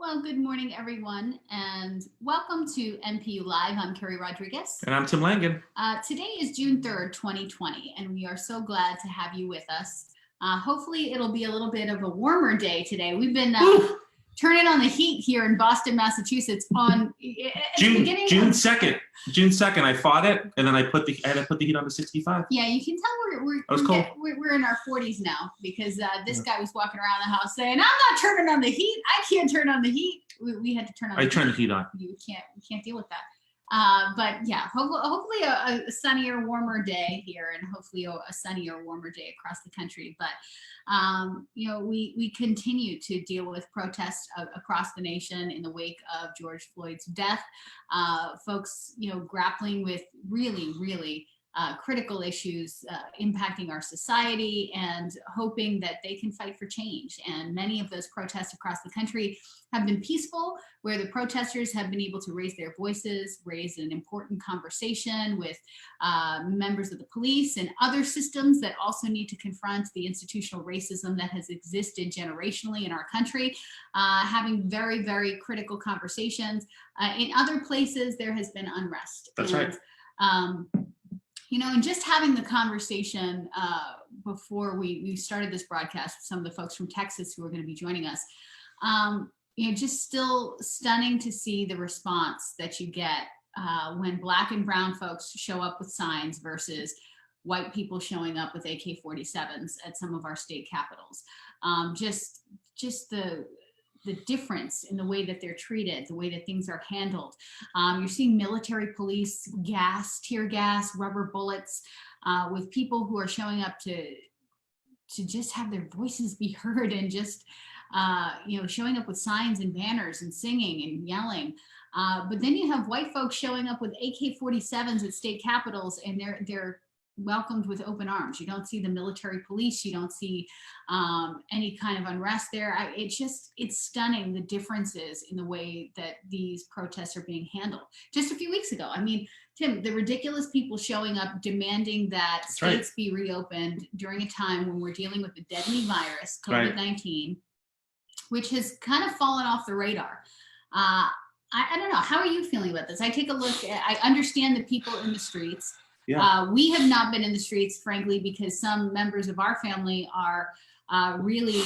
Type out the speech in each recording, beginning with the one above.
Well, good morning, everyone, and welcome to NPU Live. I'm Keri Rodriguez. And I'm Tim Langan. Today is June 3rd, 2020, and we are so glad to have you with us. Hopefully, it'll be a little bit of a warmer day today. We've been turning on the heat here in Boston, Massachusetts on June 2nd. June 2nd, I fought it, and then I had to put the heat on to 65. Yeah, you can tell we're in our 40s now because this guy was walking around the house saying, "I'm not turning on the heat. I can't turn on the heat." We had to turn on. I turned the heat on. You can't deal with that. But yeah, hopefully a sunnier, warmer day here, and hopefully a sunnier, warmer day across the country. But we continue to deal with protests across the nation in the wake of George Floyd's death. Folks, grappling with really critical issues impacting our society and hoping that they can fight for change. And many of those protests across the country have been peaceful, where the protesters have been able to raise their voices, raise an important conversation with members of the police and other systems that also need to confront the institutional racism that has existed generationally in our country, having very, very critical conversations. In other places, there has been unrest. That's right. And just having the conversation before we started this broadcast with some of the folks from Texas who are going to be joining us, just still stunning to see the response that you get when Black and brown folks show up with signs versus white people showing up with AK-47s at some of our state capitals. Just the difference in the way that they're treated, the way that things are handled. You're seeing military police, tear gas, rubber bullets, with people who are showing up to just have their voices be heard and just, showing up with signs and banners and singing and yelling. But then you have white folks showing up with AK-47s at state capitals, and they're welcomed with open arms. You don't see the military police. You don't see any kind of unrest there. It's stunning the differences in the way that these protests are being handled. Just a few weeks ago, I mean, Tim, the ridiculous people showing up demanding that states be reopened during a time when we're dealing with the deadly virus, COVID-19, which has kind of fallen off the radar. I don't know. How are you feeling about this? I take a look. I understand the people in the streets. Yeah. We have not been in the streets, frankly, because some members of our family are really,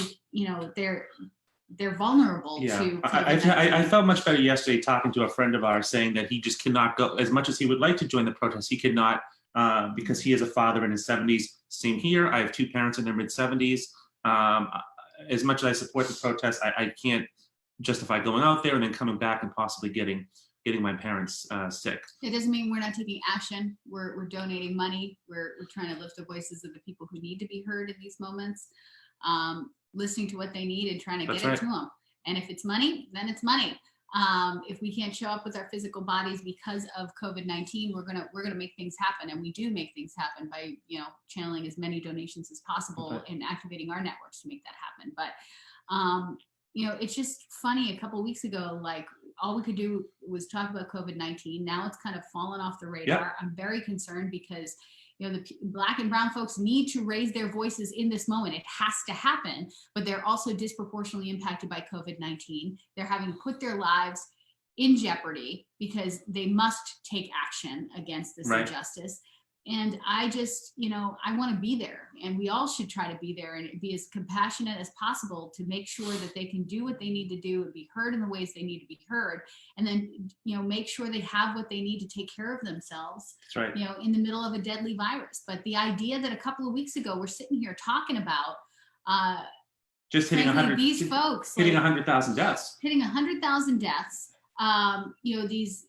they're vulnerable to. I felt much better yesterday talking to a friend of ours saying that he just cannot go, as much as he would like to join the protest, he could not because he is a father in his 70s. Same here. I have two parents in their mid 70s. As much as I support the protest, I can't justify going out there and then coming back and possibly getting my parents sick. It doesn't mean we're not taking action. We're donating money. We're trying to lift the voices of the people who need to be heard in these moments, listening to what they need and trying to get it to them. And if it's money, then it's money. If we can't show up with our physical bodies because of COVID-19, we're gonna make things happen, and we do make things happen by channeling as many donations as possible and activating our networks to make that happen. But it's just funny. A couple of weeks ago, all we could do was talk about COVID-19. Now it's kind of fallen off the radar. Yep. I'm very concerned because, the Black and brown folks need to raise their voices in this moment. It has to happen, but they're also disproportionately impacted by COVID-19. They're having to put their lives in jeopardy because they must take action against this injustice. And I just, I want to be there, and we all should try to be there and be as compassionate as possible to make sure that they can do what they need to do and be heard in the ways they need to be heard. And then, make sure they have what they need to take care of themselves, in the middle of a deadly virus. But the idea that a couple of weeks ago, we're sitting here talking about, just hitting 100, these folks hitting 100,000 deaths, hitting 100,000 deaths, these,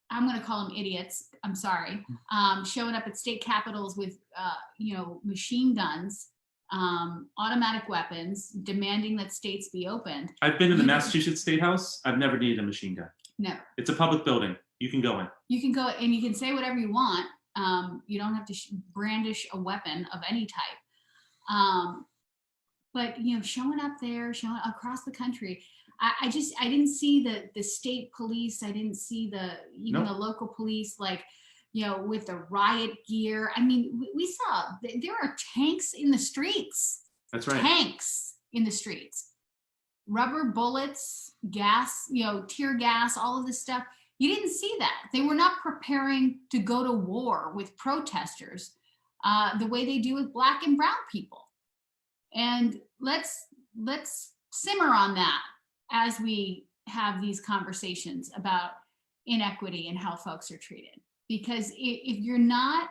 I'm going to call them idiots. I'm sorry. Showing up at state capitals with, machine guns, automatic weapons, demanding that states be opened. I've been in the Massachusetts State House. I've never needed a machine gun. Never. It's a public building. You can go in. You can go and you can say whatever you want. You don't have to brandish a weapon of any type. But showing up there, showing across the country. I didn't see the state police. I didn't see the local police, with the riot gear. I mean, we saw there are tanks in the streets. That's right. Tanks in the streets. rubber bullets, gas, tear gas, all of this stuff. You didn't see that. They were not preparing to go to war with protesters the way they do with Black and brown people. And let's simmer on that as we have these conversations about inequity and how folks are treated. Because if you're not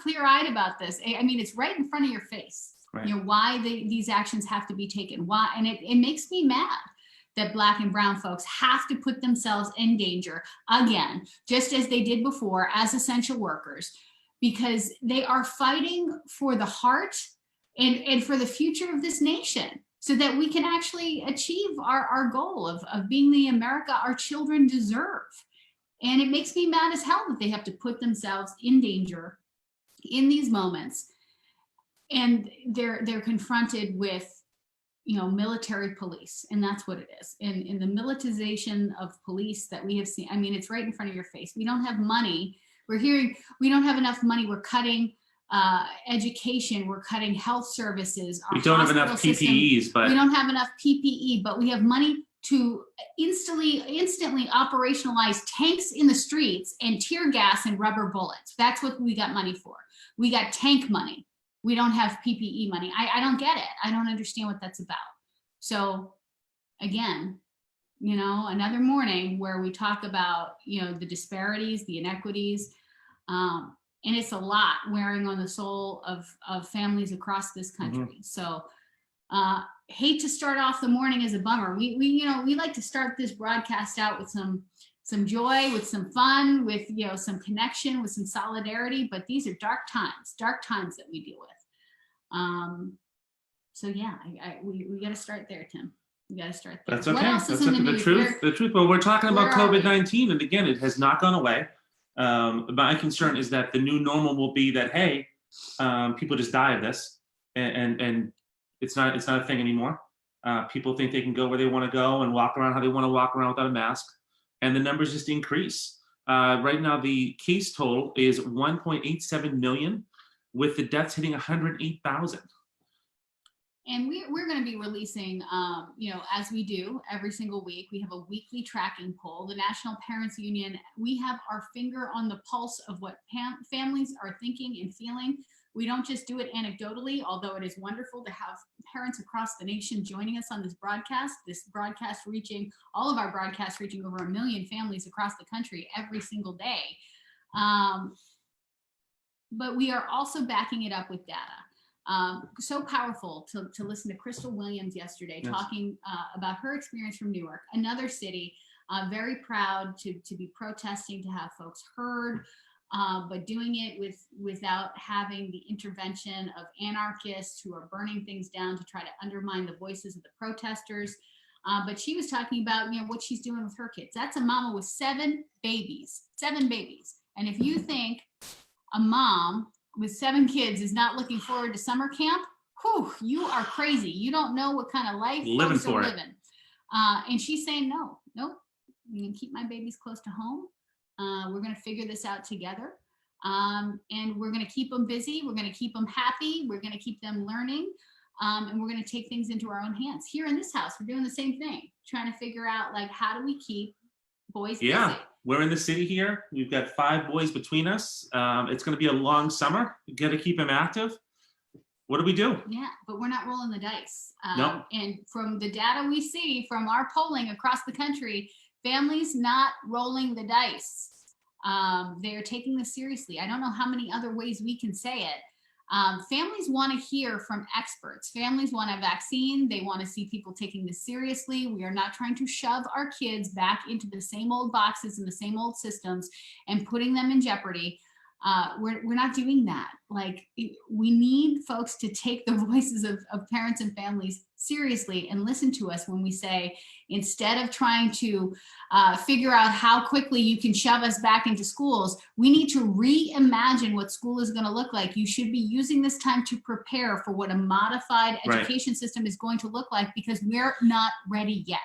clear-eyed about this, I mean, it's right in front of your face. Right. Why these actions have to be taken. Why, and it makes me mad that Black and brown folks have to put themselves in danger again, just as they did before as essential workers, because they are fighting for the heart and for the future of this nation, so that we can actually achieve our goal of being the America our children deserve. And it makes me mad as hell that they have to put themselves in danger in these moments. And they're confronted with, military police, and that's what it is. In the militarization of police that we have seen, I mean, it's right in front of your face. We don't have money. We're hearing we don't have enough money. We're cutting education. We're cutting health services. We don't have enough PPEs, but we don't have enough PPE, but we have money to instantly operationalize tanks in the streets and tear gas and rubber bullets. That's what we got money for. We got tank money. We don't have PPE money. I don't get it. I don't understand what that's about. So again, another morning where we talk about, the disparities, the inequities, and it's a lot wearing on the soul of families across this country. So hate to start off the morning as a bummer. We like to start this broadcast out with some joy, with some fun, with some connection, with some solidarity. But these are dark times that we deal with. So yeah, we got to start there, Tim. We got to start there. That's okay. What else That's is in okay. the news? The truth. Well, we're talking about COVID-19, and again, it has not gone away. My concern is that the new normal will be that, hey, people just die of this, and it's not a thing anymore. People think they can go where they want to go and walk around how they want to walk around without a mask, and the numbers just increase. Right now, the case total is 1.87 million, with the deaths hitting 108,000. And we're going to be releasing, as we do every single week, we have a weekly tracking poll. The National Parents Union, we have our finger on the pulse of what families are thinking and feeling. We don't just do it anecdotally, although it is wonderful to have parents across the nation joining us on this broadcast reaching, all of our broadcasts reaching over 1 million families across the country every single day. But we are also backing it up with data. So powerful to listen to Crystal Williams yesterday, yes, talking about her experience from Newark, another city, very proud to be protesting, to have folks heard, but doing it without having the intervention of anarchists who are burning things down to try to undermine the voices of the protesters. But she was talking about what she's doing with her kids. That's a mama with 7 babies. And if you think a mom with 7 kids is not looking forward to summer camp, whew, you are crazy. You don't know what kind of life folks are living. And she's saying, nope, I'm gonna keep my babies close to home. We're gonna figure this out together. And we're gonna keep them busy. We're gonna keep them happy. We're gonna keep them learning. And we're gonna take things into our own hands. Here in this house, we're doing the same thing, trying to figure out how do we keep boys busy. We're in the city here. We've got 5 boys between us. It's going to be a long summer. You got to keep them active. What do we do? Yeah, but we're not rolling the dice. No. And from the data we see from our polling across the country, families not rolling the dice. They're taking this seriously. I don't know how many other ways we can say it. Families want to hear from experts. Families want a vaccine. They want to see people taking this seriously. We are not trying to shove our kids back into the same old boxes and the same old systems and putting them in jeopardy. We're not doing that. We need folks to take the voices of parents and families seriously and listen to us when we say, instead of trying to figure out how quickly you can shove us back into schools, we need to reimagine what school is going to look like. You should be using this time to prepare for what a modified education system is going to look like, because we're not ready yet.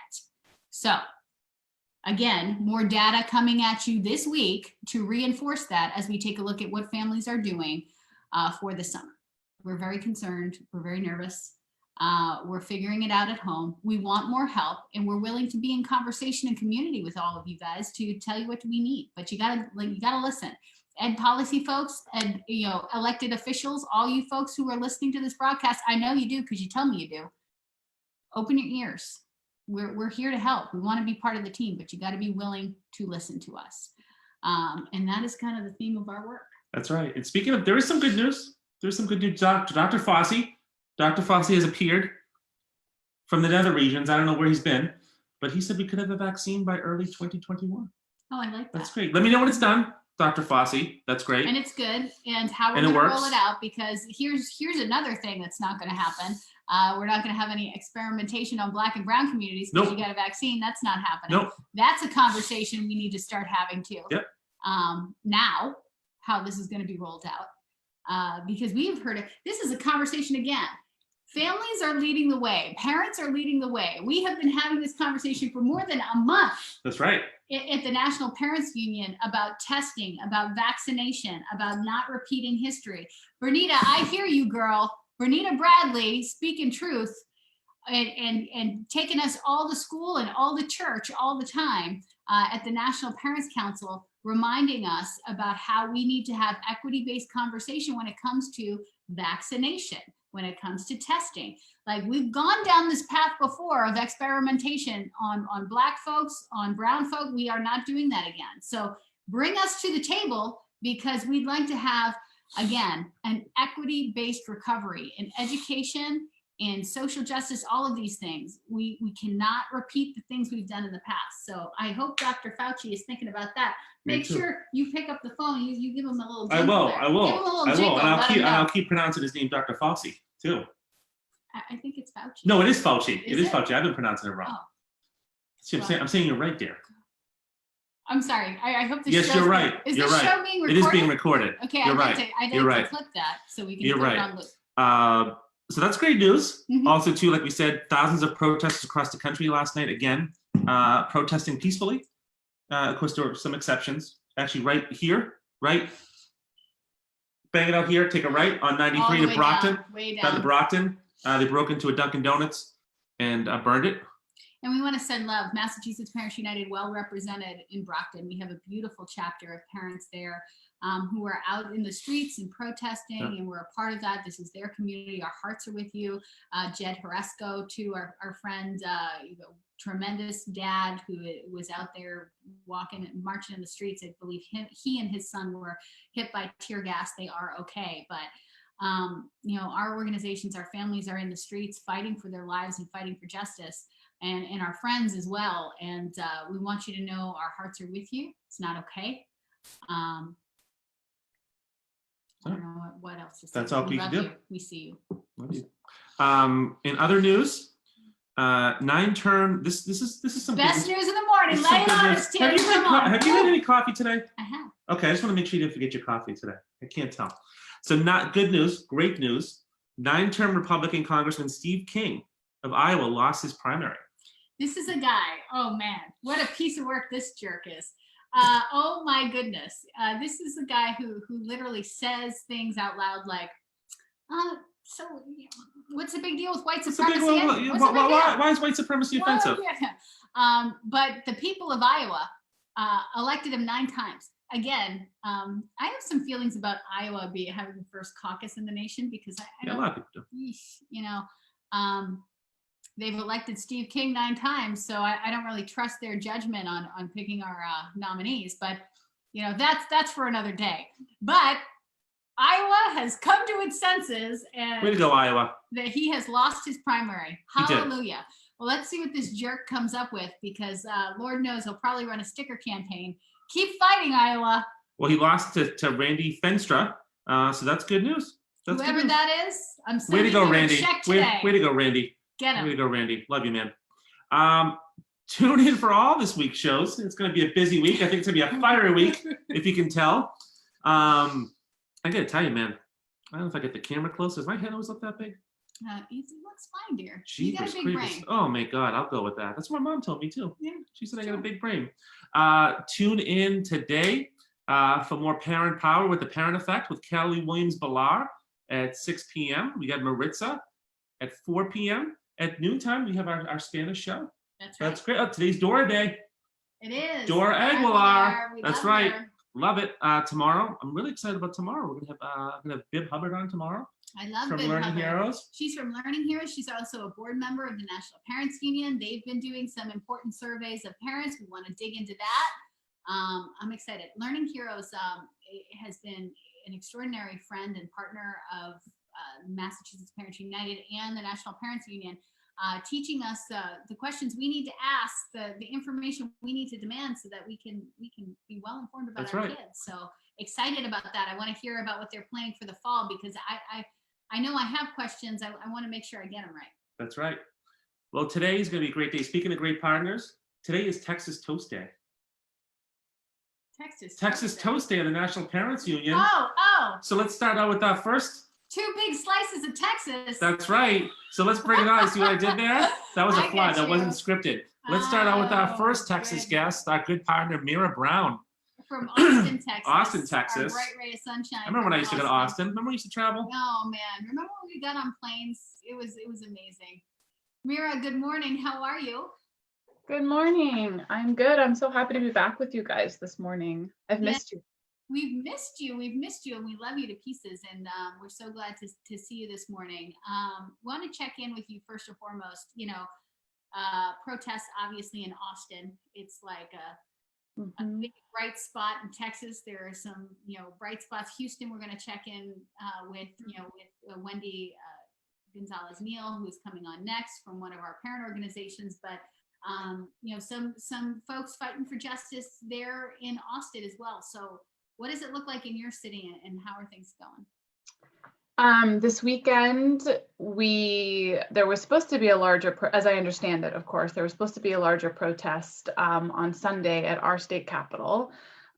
So again, more data coming at you this week to reinforce that as we take a look at what families are doing for the summer. We're very concerned. We're very nervous. We're figuring it out at home. We want more help, and we're willing to be in conversation and community with all of you guys to tell you what we need. But you gotta listen. And policy folks, and elected officials, all you folks who are listening to this broadcast, I know you do because you tell me you do. Open your ears. We're here to help. We want to be part of the team, but you got to be willing to listen to us. And that is kind of the theme of our work. That's right. And speaking of, there is some good news. There's some good news. Dr. Fossey has appeared from the nether regions. I don't know where he's been, but he said we could have a vaccine by early 2021. Oh, I like that. That's great. Let me know when it's done, Dr. Fossey. That's great. And it's good. And how we're going to roll it out, because here's another thing that's not going to happen. We're not going to have any experimentation on Black and brown communities because you got a vaccine. That's not happening. That's a conversation we need to start having too. Yep. Now, how this is going to be rolled out. Because we've heard it. This is a conversation again. Families are leading the way. Parents are leading the way. We have been having this conversation for more than a month. That's right. At the National Parents Union about testing, about vaccination, about not repeating history. Bernita, I hear you, girl. Bernita Bradley speaking truth and taking us all to school and all to church all the time at the National Parents Council, reminding us about how we need to have equity-based conversation when it comes to vaccination, when it comes to testing. Like, we've gone down this path before of experimentation on Black folks, on brown folk. We are not doing that again. So bring us to the table, because we'd like to have, again, an equity-based recovery in education, in social justice, all of these things. We cannot repeat the things we've done in the past. So I hope Dr. Fauci is thinking about that. Make sure you pick up the phone. You give him a little jingle. I will. Give him a little jingle, And I'll keep pronouncing his name Dr. Fauci too. I think it's Fauci. No, it is Fauci. Is it is it? Fauci. I've been pronouncing it wrong. Oh. See, I'm saying you're right there. I'm sorry. I hope the Yes, show's you're right. Is You're the right. show being recorded? It is being recorded. Okay, You're I'd right. like You're to right. clip that so we can You're put right. it on loop. So that's great news. Mhm. Also, too, like we said, thousands of protesters across the country last night, again, protesting peacefully. Of course, there were some exceptions. Actually, right here, right? Bang it out here, take a right on 93 to Brockton. Way Down to down. Brockton. They broke into a Dunkin' Donuts and burned it. And we want to send love. Massachusetts Parents United, well represented in Brockton. We have a beautiful chapter of parents there who are out in the streets and protesting, and we're a part of that. This is their community. Our hearts are with you. Jed Horesco, too, our friend, tremendous dad who was out there walking and marching in the streets. I believe he and his son were hit by tear gas. They are okay, but our organizations, our families are in the streets fighting for their lives and fighting for justice, and our friends as well. And we want you to know our hearts are with you. It's not okay. I don't know what else to say. That's all we can do. You. We see you. Love you. In other news, 9-term. This is some best good, news in the morning. Lay it on us, Tim. Have you had any coffee today? I have. Okay, I just want to make sure you didn't forget your coffee today. I can't tell. So, not good news, great news. 9-term Republican Congressman Steve King of Iowa lost his primary. This is a guy. Oh man, what a piece of work this jerk is. Oh my goodness. This is a guy who literally says things out loud like, so what's the big deal with white supremacy? Why is white supremacy offensive? Yeah. But the people of Iowa elected him 9 times. Again, I have some feelings about Iowa having the first caucus in the nation, because I don't, a lot of people do. They've elected Steve King 9 times, so I don't really trust their judgment on picking our nominees. But that's for another day. But Iowa has come to its senses, and way to go, Iowa! That he has lost his primary. Hallelujah! Well, let's see what this jerk comes up with, because Lord knows he'll probably run a sticker campaign. Keep fighting, Iowa. Well, he lost to Randy Fenstra, so that's good news. That's Whoever good news. that is, I'm way sending to go, you Randy. a check today. Way to go, Randy. Get him. Way to go, Randy. Love you, man. Tune in for all this week's shows. It's going to be a busy week. I think it's going to be a fiery week, if you can tell. I got to tell you, man, I don't know if I get the camera close. Does my head always look that big? It looks fine, dear. You got a big brain. Oh, my God. I'll go with that. That's what my mom told me, too. Yeah, she said I got a big brain. Tune in today for more Parent Power with the Parent Effect with Kelly Williams-Ballar at 6 p.m. We got Maritza at 4 p.m. At noontime, we have our Spanish show. That's right. That's great. Oh, today's Dora Day. It is. Dora Aguilar. We That's love right. her. Love it. Tomorrow, I'm really excited about tomorrow. We're gonna have Bib Hubbard on tomorrow. I love from Bib Learning Hubbard. Heroes. She's from Learning Heroes. She's also a board member of the National Parents Union. They've been doing some important surveys of parents. We want to dig into that. I'm excited. Learning Heroes has been an extraordinary friend and partner of Massachusetts Parents United and the National Parents Union, teaching us the questions we need to ask, the information we need to demand so that we can be well informed about That's our right. kids. So excited about that. I want to hear about what they're planning for the fall because I know I have questions. I want to make sure I get them right. That's right. Well, today is going to be a great day. Speaking of great partners, today is Texas Toast Day. Texas Toast Day of the National Parents Union. Oh. So let's start out with our first. 2 big slices of Texas. That's right. So let's bring it on. See what I did there? That was a fly. That wasn't scripted. Let's start out with our first Texas guest, our good partner, Mira Brown. From Austin, Texas. Austin, Texas. Our bright ray of sunshine. I remember when I used to go to Austin. Remember when we used to travel? Oh man, remember when we got on planes? It was amazing. Mira, good morning. How are you? Good morning. I'm good. I'm so happy to be back with you guys this morning. I've missed you. We've missed you, and we love you to pieces, and we're so glad to see you this morning. Want to check in with you first and foremost. Protests obviously in Austin. It's like a big bright spot in Texas. There are some, bright spots. Houston, we're going to check in with Wendy Gonzalez-Neal, who's coming on next from one of our parent organizations. But some folks fighting for justice there in Austin as well. So what does it look like in your city, and how are things going? This weekend, there was supposed to be a larger, as I understand it, of course, there was supposed to be a larger protest on Sunday at our state capitol.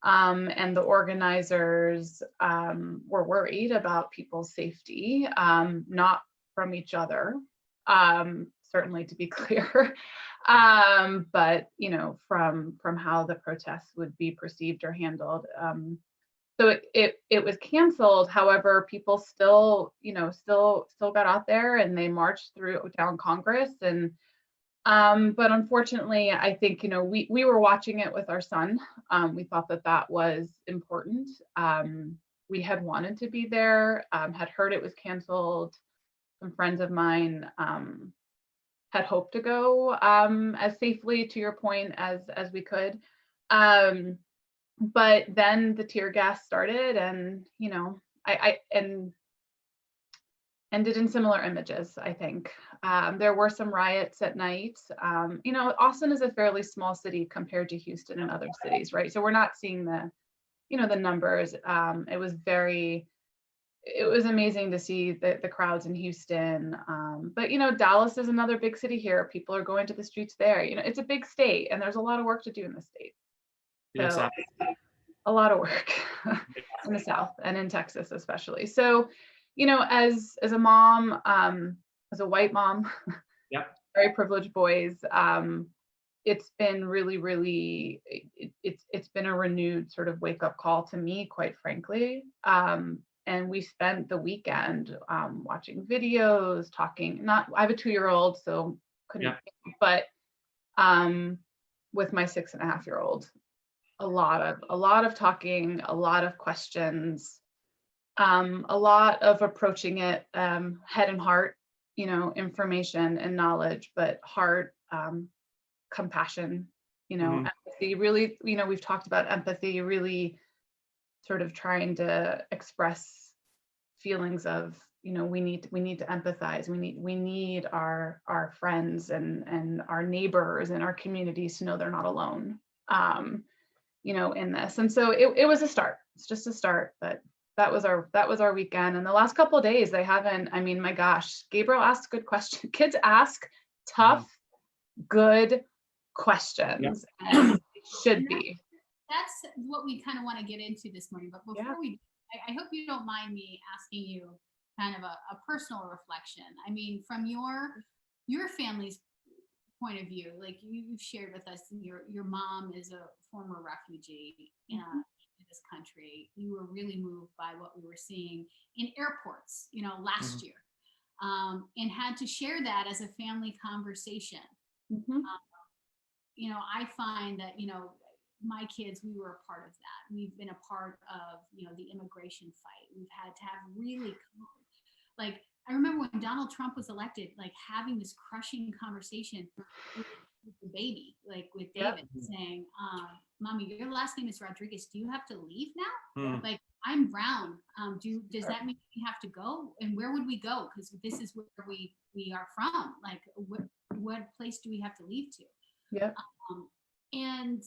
And the organizers were worried about people's safety, not from each other, certainly to be clear, but from how the protests would be perceived or handled. So it was canceled. However, people still got out there and they marched through down Congress. And but unfortunately, I think we were watching it with our son. We thought that was important. We had wanted to be there. Had heard it was canceled. Some friends of mine had hoped to go as safely, to your point, as we could. But then the tear gas started, and I ended in similar images. I think there were some riots at night. Austin is a fairly small city compared to Houston and other cities, right? So we're not seeing the numbers. It was amazing to see the crowds in Houston. But Dallas is another big city here. People are going to the streets there. It's a big state, and there's a lot of work to do in the state. So a lot of work in the South and in Texas, especially. So, as a mom, as a white mom, very privileged boys, it's been really, really, it's been a renewed sort of wake up call to me, quite frankly. And we spent the weekend watching videos, talking. I have a 2-year-old, so couldn't, but with my 6.5-year-old. A lot of talking, a lot of questions, a lot of approaching it head and heart, information and knowledge, but heart, compassion, empathy. Really, we've talked about empathy, really sort of trying to express feelings of, we need to empathize. We need our friends and our neighbors and our communities to know they're not alone. In this. And so it was a start. It's just a start, but that was our weekend. And the last couple of days, they haven't, my gosh, Gabriel asked good questions. Kids ask tough, good questions. And it should be. That's what we kind of want to get into this morning. But before I hope you don't mind me asking you kind of a personal reflection. From your family's point of view, like you've shared with us, your mom is a former refugee in this country. You were really moved by what we were seeing in airports, last year. and had to share that as a family conversation. Mm-hmm. I find that, my kids, we were a part of that. We've been a part of, the immigration fight. We've had to have really, like, I remember when Donald Trump was elected, like having this crushing conversation with the baby, like with David, saying, Mommy, your last name is Rodriguez. Do you have to leave now? Like, I'm brown. Does that mean we have to go? And where would we go? Because this is where we are from. Like, what place do we have to leave to? Yeah. And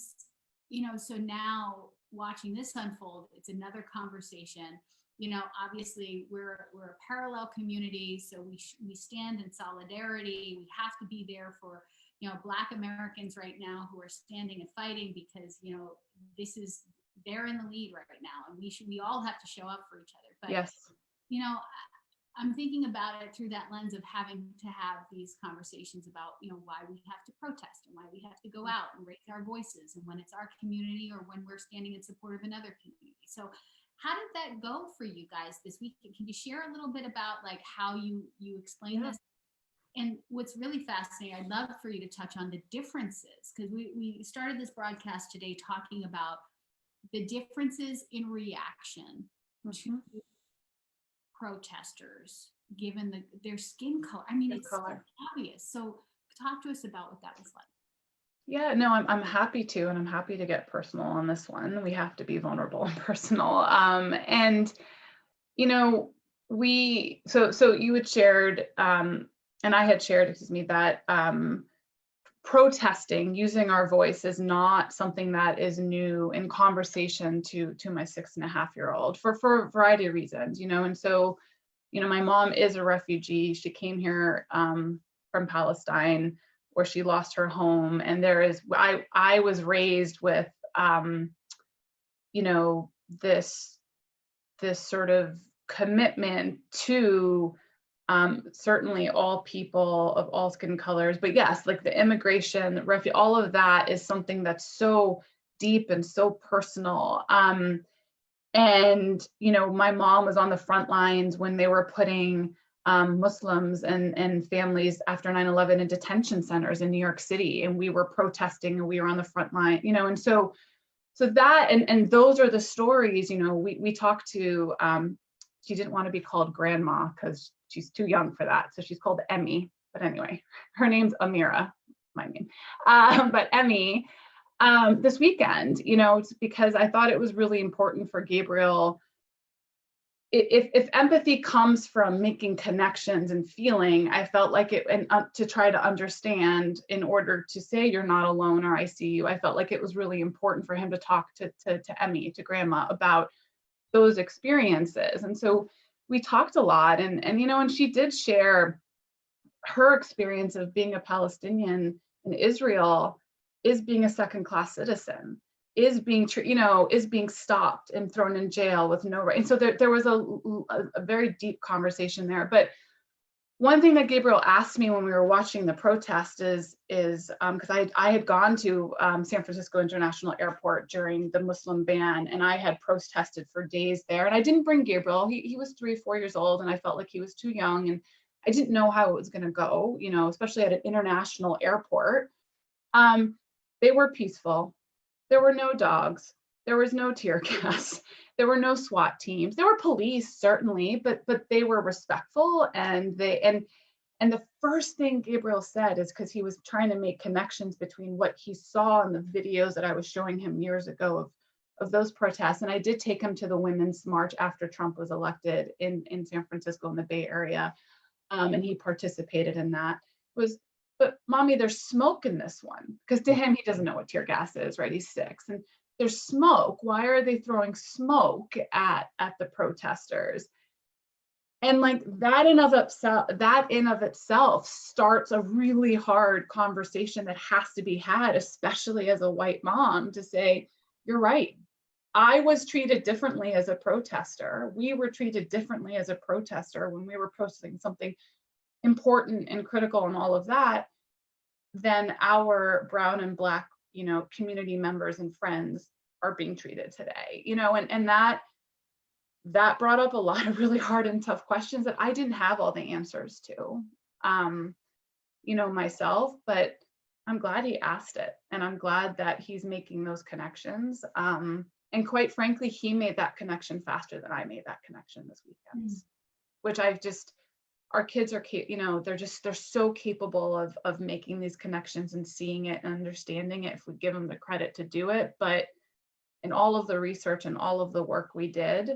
so now watching this unfold, it's another conversation. Obviously we're a parallel community, so we stand in solidarity. We have to be there for Black Americans right now who are standing and fighting, because they're in the lead right now, and we all have to show up for each other. But yes, I'm thinking about it through that lens of having to have these conversations about, why we have to protest and why we have to go out and raise our voices, and when it's our community or when we're standing in support of another community. So how did that go for you guys this week? Can you share a little bit about like how you explain this? And what's really fascinating, I'd love for you to touch on the differences, because we started this broadcast today talking about the differences in reaction to protesters, given their skin color. I mean, it's so obvious. So talk to us about what that was like. Yeah, no, I'm happy to, and I'm happy to get personal on this one. We have to be vulnerable and personal. And so you had shared, and I had shared, that protesting, using our voice, is not something that is new in conversation to my 6.5-year-old for a variety of reasons, and so, my mom is a refugee. She came here from Palestine, where she lost her home, and I was raised with this sort of commitment to certainly all people of all skin colors, but yes, like the immigration, refugee, all of that is something that's so deep and so personal. And my mom was on the front lines when they were putting Muslims and families after 9/11 in detention centers in New York City, and we were protesting, and we were on the front line, and so that, and those are the stories. We talked to, she didn't want to be called grandma because she's too young for that, so she's called Emmy, but anyway, her name's Amira, my name, but Emmy, this weekend, it's because I thought it was really important for Gabriel. If empathy comes from making connections and feeling, I felt like it, and to try to understand in order to say you're not alone or I see you, I felt like it was really important for him to talk to Emmy, to grandma, about those experiences. And so we talked a lot, and she did share her experience of being a Palestinian in Israel is being a second-class citizen, is being stopped and thrown in jail with no right. And so there was a very deep conversation there. But one thing that Gabriel asked me when we were watching the protest is because I had gone to San Francisco International Airport during the Muslim ban, and I had protested for days there. And I didn't bring Gabriel. He was 3 or 4 years old, and I felt like he was too young, and I didn't know how it was going to go, especially at an international airport. They were peaceful. There were no dogs. There was no tear gas. There were no SWAT teams. There were police, certainly, but they were respectful. And the first thing Gabriel said is, because he was trying to make connections between what he saw in the videos that I was showing him years ago of those protests. And I did take him to the Women's March after Trump was elected in San Francisco in the Bay Area. And he participated in that. But Mommy, there's smoke in this one, because to him, he doesn't know what tear gas is, right? He's 6, and there's smoke. Why are they throwing smoke at the protesters? And like that in of itself starts a really hard conversation that has to be had, especially as a white mom, to say, you're right. I was treated differently as a protester. We were treated differently as a protester when we were protesting something important and critical and all of that than our brown and Black, community members and friends are being treated today, and that brought up a lot of really hard and tough questions that I didn't have all the answers to, myself, but I'm glad he asked it. And I'm glad that he's making those connections. And quite frankly, he made that connection faster than I made that connection this weekend, which our kids are, they're so capable of making these connections and seeing it and understanding it if we give them the credit to do it. But in all of the research and all of the work we did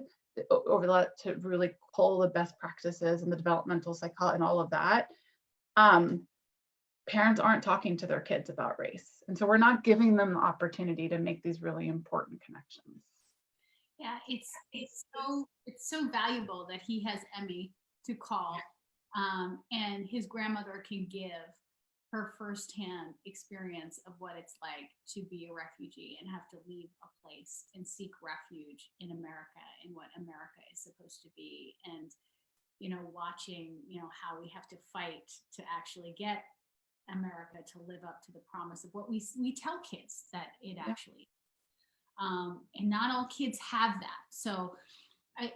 over to really pull the best practices and the developmental psychology and all of that, parents aren't talking to their kids about race. And so we're not giving them the opportunity to make these really important connections. Yeah, it's so valuable that he has Emmy to call, and his grandmother can give her firsthand experience of what it's like to be a refugee and have to leave a place and seek refuge in America and what America is supposed to be. And, watching, how we have to fight to actually get America to live up to the promise of what we tell kids that it actually, and not all kids have that. So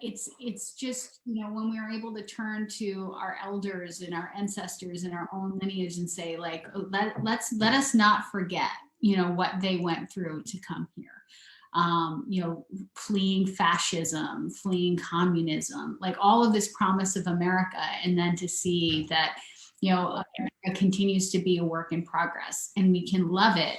it's just, when we are able to turn to our elders and our ancestors and our own lineage and say, like, let us not forget, what they went through to come here. Fleeing fascism, fleeing communism, like all of this promise of America, and then to see that, America continues to be a work in progress, and we can love it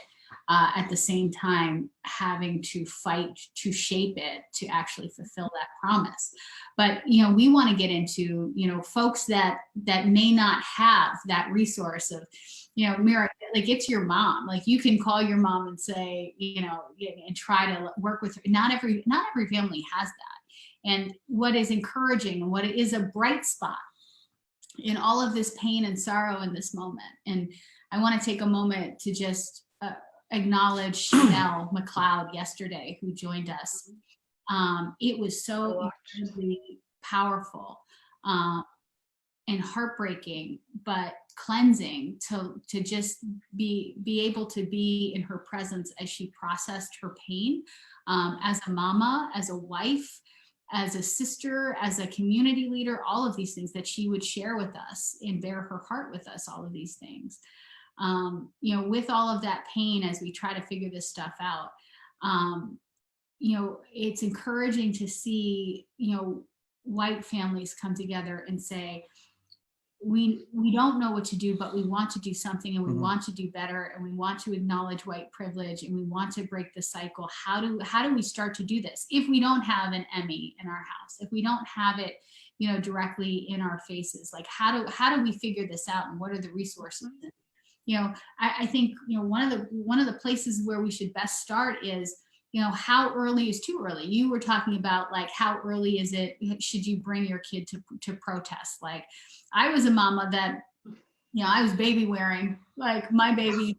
at the same time having to fight to shape it to actually fulfill that promise. But we want to get into folks that may not have that resource of Mira, like, it's your mom. Like, you can call your mom and say, and try to work with her. Not every family has that. And what is encouraging and what is a bright spot in all of this pain and sorrow in this moment. And I want to take a moment to just acknowledge Chanel McLeod yesterday, who joined us. It was so incredibly powerful and heartbreaking, but cleansing to just be able to be in her presence as she processed her pain, as a mama, as a wife, as a sister, as a community leader, all of these things that she would share with us and bear her heart with us, all of these things. With all of that pain, as we try to figure this stuff out, it's encouraging to see, white families come together and say, we don't know what to do, but we want to do something, and we want to do better, and we want to acknowledge white privilege, and we want to break the cycle. How do we start to do this if we don't have an Emmy in our house, if we don't have it directly in our faces? Like, how do we figure this out, and what are the resources? I think one of the places where we should best start is, how early is too early? You were talking about, like, how early is it, should you bring your kid to protest? Like, I was a mama that, I was baby wearing, like, my baby,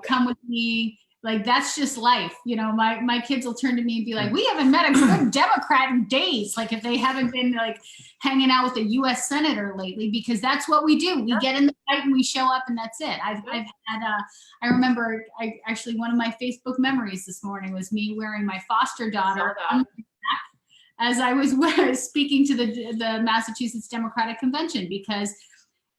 come with me. Like, that's just life. My kids will turn to me and be like, we haven't met a good Democrat in days. Like, if they haven't been, like, hanging out with a US Senator lately, because that's what we do. We get in the fight and we show up, and that's it. I've had, I remember, actually, one of my Facebook memories this morning was me wearing my foster daughter on my back as I was speaking to the Massachusetts Democratic Convention, because,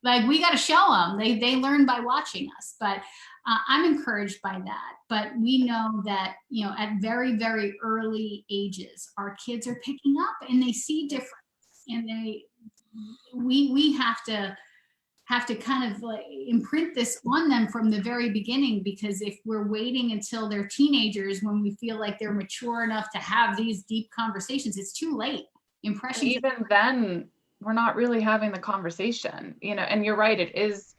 like, we got to show them. They learn by watching us. But I'm encouraged by that. But we know that, at very, very early ages, our kids are picking up and they see difference, and we have to kind of, like, imprint this on them from the very beginning, because if we're waiting until they're teenagers, when we feel like they're mature enough to have these deep conversations, it's too late. Impressions. And even then, we're not really having the conversation, and you're right, it is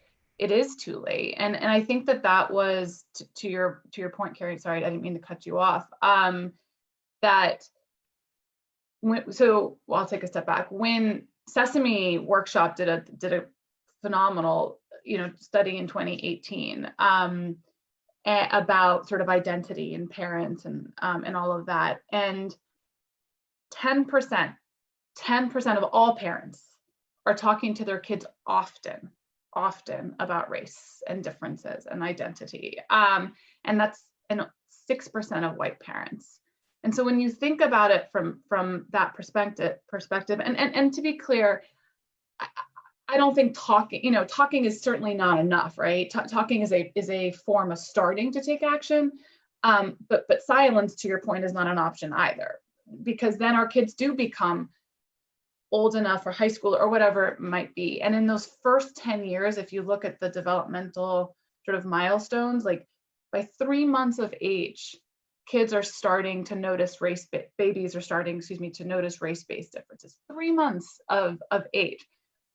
too late. And I think that was to your point, Keri, sorry, I didn't mean to cut you off. I'll take a step back. When Sesame Workshop did a phenomenal, study in 2018 about sort of identity and parents and all of that, and 10% of all parents are talking to their kids often about race and differences and identity. And that's 6% of white parents. And so when you think about it from that perspective, and to be clear, I don't think talking is certainly not enough, right? Talking is a form of starting to take action, but silence, to your point, is not an option either, because then our kids do become old enough for high school or whatever it might be. And in those first 10 years, if you look at the developmental sort of milestones, like by 3 months of age, kids are starting to notice babies are starting, to notice race-based differences. 3 months of age.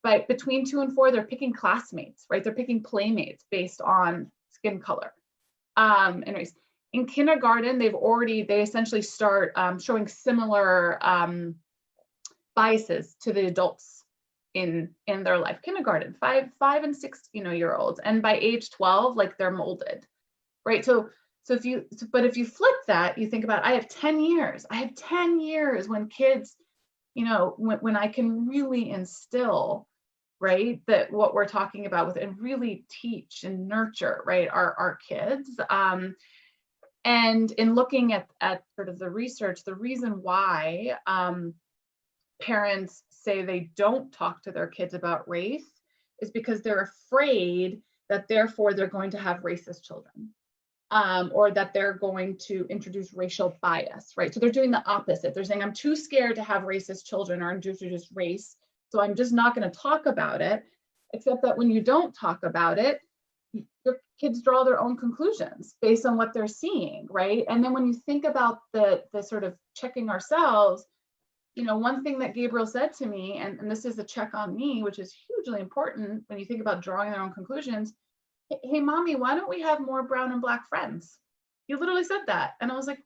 But between 2 and 4, they're picking classmates, right? They're picking playmates based on skin color and race. In kindergarten, they essentially start showing similar biases to the adults in their life. Kindergarten, 5 and 6 year olds, and by age 12, like, they're molded, right? So if you flip that, you think about, I have 10 years when kids, when I can really instill, right, that what we're talking about with, and really teach and nurture, right, our kids. And in looking at sort of the research, the reason why parents say they don't talk to their kids about race is because they're afraid that therefore they're going to have racist children, or that they're going to introduce racial bias, right? So they're doing the opposite. They're saying, I'm too scared to have racist children or introduce race, so I'm just not going to talk about it. Except that when you don't talk about it, your kids draw their own conclusions based on what they're seeing, right? And then when you think about the sort of checking ourselves, one thing that Gabriel said to me, and this is a check on me, which is hugely important when you think about drawing their own conclusions. Hey, mommy, why don't we have more brown and black friends? He literally said that. And I was like,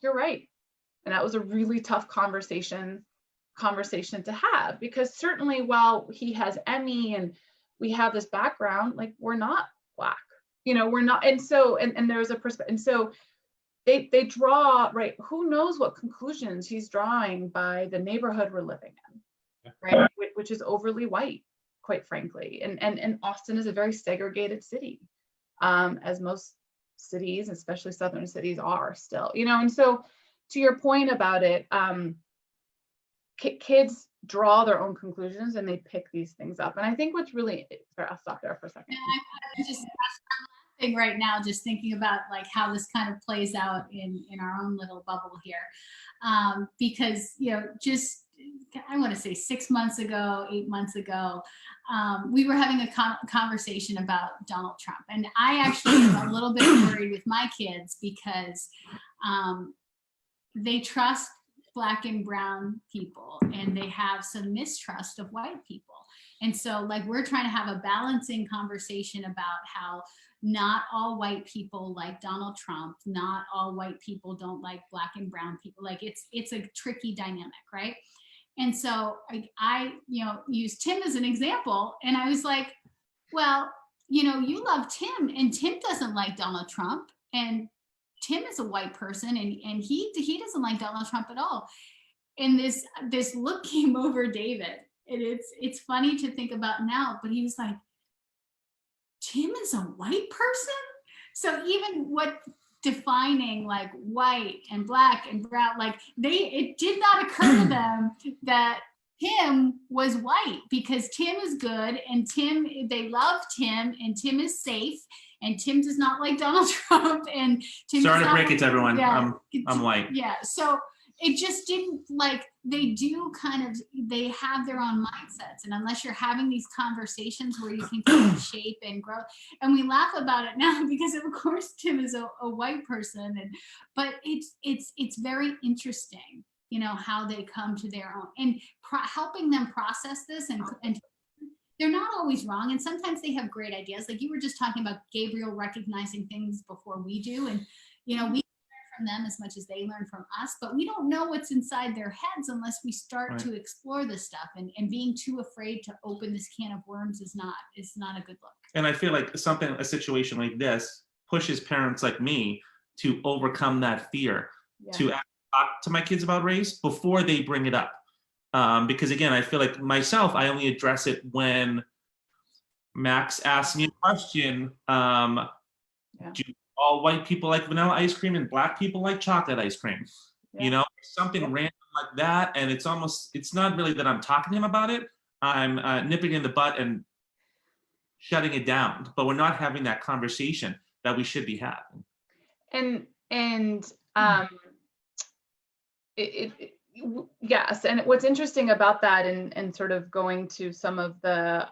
you're right. And that was a really tough conversation to have, because certainly while he has Emmy and we have this background, like, we're not black, we're not. And so, and there's a perspective. And so they draw, right, who knows what conclusions he's drawing by the neighborhood we're living in, right, which is overly white, quite frankly. And Austin is a very segregated city, as most cities, especially southern cities, are still, and so to your point about it, kids draw their own conclusions and they pick these things up. And I think what's really, sorry, I'll stop there for a second. I'm laughing right now, just thinking about like how this kind of plays out in our own little bubble here. Because, just, I want to say 6 months ago, 8 months ago, we were having a conversation about Donald Trump. And I actually am a little bit worried with my kids because they trust Black and brown people, and they have some mistrust of white people. And so, like, we're trying to have a balancing conversation about how not all white people like Donald Trump, not all white people don't like Black and brown people. Like, it's a tricky dynamic, right? And so I used Tim as an example, and I was like, well, you love Tim, and Tim doesn't like Donald Trump, and Tim is a white person, and he doesn't like Donald Trump at all. And this look came over David, and it's funny to think about now, but he was like, Tim is a white person? So even what defining like white and Black and brown, like it did not occur to them that Tim was white, because Tim is good, and they love Tim, and Tim is safe, and Tim does not like Donald Trump, and Tim. Sorry to break it to everyone. Yeah, I'm white. Yeah, so it just didn't, like, they have their own mindsets, and unless you're having these conversations where you can kind of shape and grow, and we laugh about it now because of course Tim is a white person, but it's very interesting, how they come to their own, and helping them process this, and they're not always wrong, and sometimes they have great ideas. Like you were just talking about Gabriel recognizing things before we do, and we learn from them as much as they learn from us, but we don't know what's inside their heads unless we start to explore this stuff, and being too afraid to open this can of worms is not a good look. And I feel like a situation like this pushes parents like me to overcome that fear, to talk to my kids about race before they bring it up. Because again, I feel like myself, I only address it when Max asks me a question. Do you all white people like vanilla ice cream and black people like chocolate ice cream. Yeah. You know, something Yeah. random like that. And it's not really that I'm talking to him about it. I'm nipping in the butt and shutting it down, but we're not having that conversation that we should be having. Yes, and what's interesting about that, and sort of going to some of the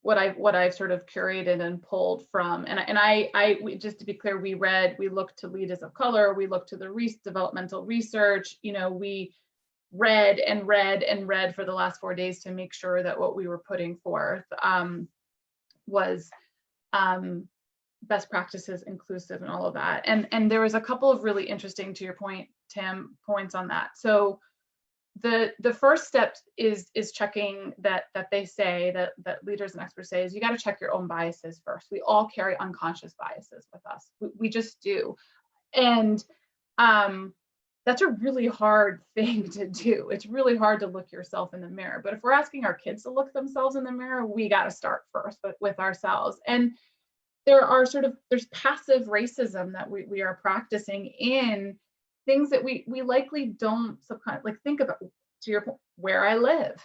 what I've sort of curated and pulled from, just to be clear, we looked to leaders of color, we looked to the developmental research, we read and read and read for the last 4 days to make sure that what we were putting forth was best practices, inclusive, and all of that. And there was a couple of really interesting, to your point, Tim, points on that. So the first step is checking that they say that leaders and experts say is you got to check your own biases first. We all carry unconscious biases with us. We just do. And that's a really hard thing to do. It's really hard to look yourself in the mirror. But if we're asking our kids to look themselves in the mirror, we got to start first with ourselves. And there's passive racism that we are practicing in things that we likely don't like think about, to your point, where I live,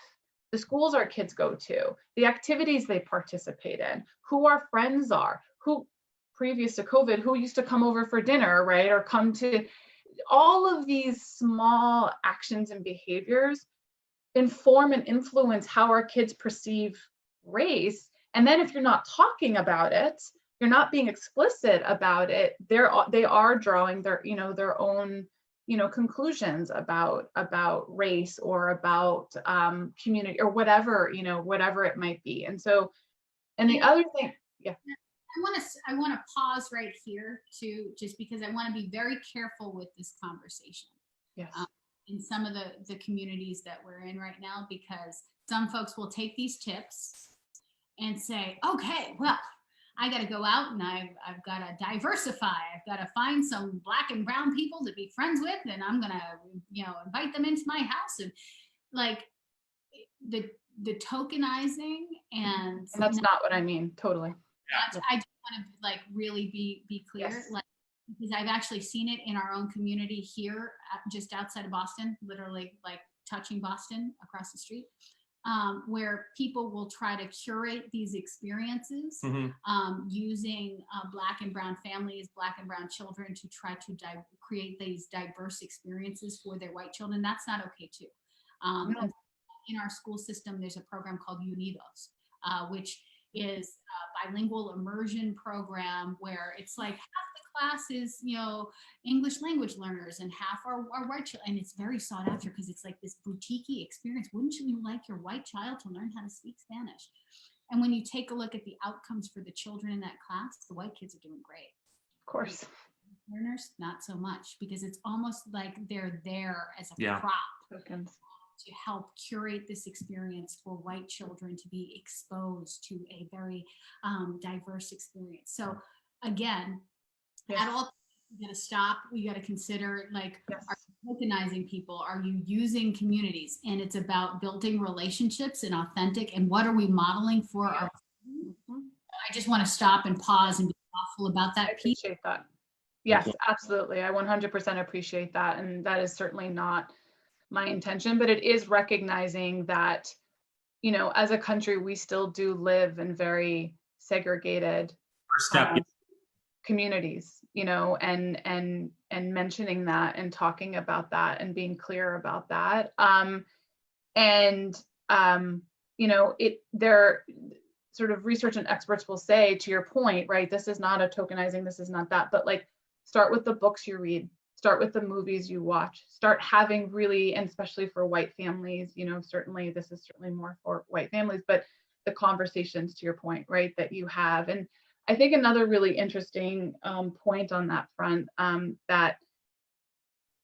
the schools our kids go to, the activities they participate in, who our friends are, who previous to COVID, who used to come over for dinner, right? Or come to all of these small actions and behaviors inform and influence how our kids perceive race. And then if you're not talking about it, you're not being explicit about it, they are drawing their own conclusions about race or about community or whatever it might be. And so, and the other thing, yeah, I want to pause right here too, just because I want to be very careful with this conversation. Yes. In some of the communities that we're in right now, because some folks will take these tips and say, okay, well, I got to go out and I've got to diversify. I've got to find some Black and brown people to be friends with, and I'm going to, invite them into my house. And like the tokenizing and that's not what I mean. Totally. I just want to like really be clear, yes. like, because I've actually seen it in our own community here, just outside of Boston, literally like touching Boston across the street. Where people will try to curate these experiences using Black and brown families, Black and brown children to try to create these diverse experiences for their white children. That's not okay too. No. In our school system, there's a program called Unidos, which is a bilingual immersion program where it's like half the class is, English language learners and half are white children. And it's very sought after because it's like this boutique-y experience. Wouldn't you like your white child to learn how to speak Spanish? And when you take a look at the outcomes for the children in that class, the white kids are doing great. Of course. Learners, not so much, because it's almost like they're there as a prop. Tokens. To help curate this experience for white children to be exposed to a very diverse experience. So again, at all, we got to stop. We got to consider, like, are you tokenizing people? Are you using communities? And it's about building relationships and authentic. And what are we modeling for our? I just want to stop and pause and be thoughtful about that. I appreciate that. Yes, absolutely. I 100% appreciate that. And that is certainly not my intention, but it is recognizing that, as a country, we still do live in very segregated communities, and mentioning that and talking about that and being clear about that. There sort of research and experts will say, to your point, right, this is not a tokenizing, this is not that, but like, start with the books you read. Start with the movies you watch, start having really, and especially for white families, certainly this is certainly more for white families, but the conversations, to your point, right, that you have. And I think another really interesting point on that front that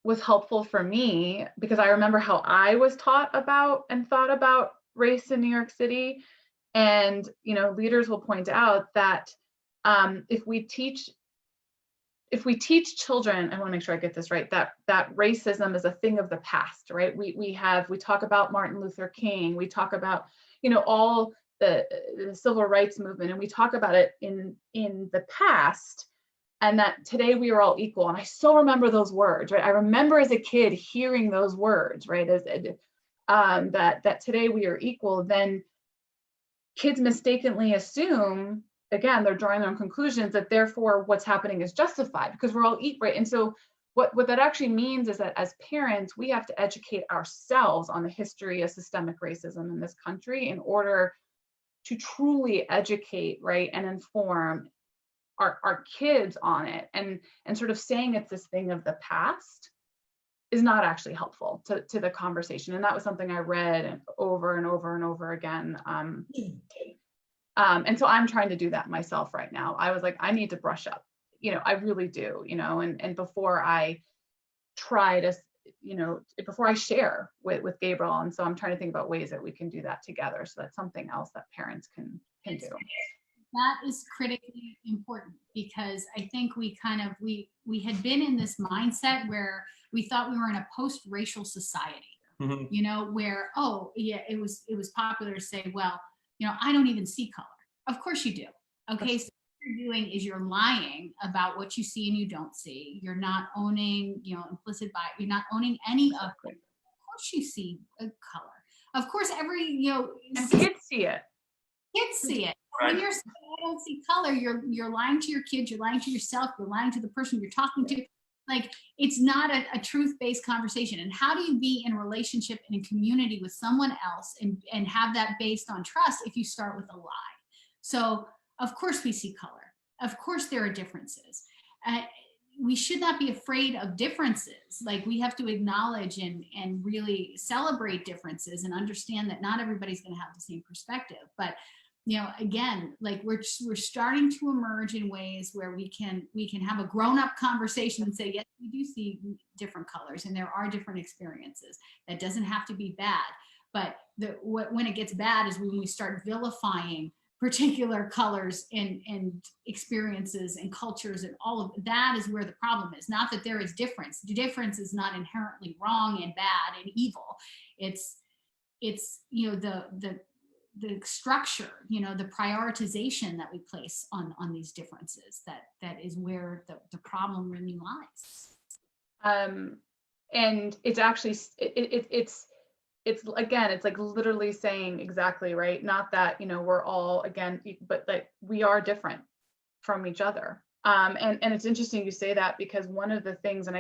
was helpful for me, because I remember how I was taught about and thought about race in New York City. And, leaders will point out that if we teach children, I want to make sure I get this right, that racism is a thing of the past, right? We talk about Martin Luther King, we talk about, all the civil rights movement, and we talk about it in the past. and that today we are all equal. And I so remember those words, right? I remember as a kid hearing those words, right? As that today we are equal. Then kids mistakenly assume, again, they're drawing their own conclusions, that therefore what's happening is justified because we're all equal, right? And so what that actually means is that as parents, we have to educate ourselves on the history of systemic racism in this country in order to truly educate, right, and inform our kids on it. And sort of saying it's this thing of the past is not actually helpful to the conversation. And that was something I read over and over and over again. And so I'm trying to do that myself right now. I was like, I need to brush up, I really do, and before I try to, before I share with Gabriel. And so I'm trying to think about ways that we can do that together. So that's something else that parents can do. That is critically important, because I think we had been in this mindset where we thought we were in a post-racial society, where, oh yeah, it was popular to say, well, I don't even see color. Of course you do. Okay, so what you're doing is you're lying about what you see and you don't see. You're not owning, implicit bias. You're not owning any of it. Of course you see a color. Of course, and kids see it. Kids see it. Right. When you're saying I don't see color, you're lying to your kids, you're lying to yourself, you're lying to the person you're talking to. Like, it's not a truth-based conversation. And how do you be in a relationship and in community with someone else and have that based on trust if you start with a lie? So of course we see color. Of course there are differences. We should not be afraid of differences. Like, we have to acknowledge and really celebrate differences and understand that not everybody's going to have the same perspective. But again, like, we're starting to emerge in ways where we can have a grown-up conversation and say, yes, we do see different colors and there are different experiences. That doesn't have to be bad. But when it gets bad is when we start vilifying particular colors and experiences and cultures, and all of that is where the problem is. Not that there is difference. The difference is not inherently wrong and bad and evil. It's the structure, the prioritization that we place on these differences, that is where the problem really lies. And it's actually, it's again, it's like literally saying exactly, right? Not that, we're all, again, but that we are different from each other. And it's interesting you say that, because one of the things, and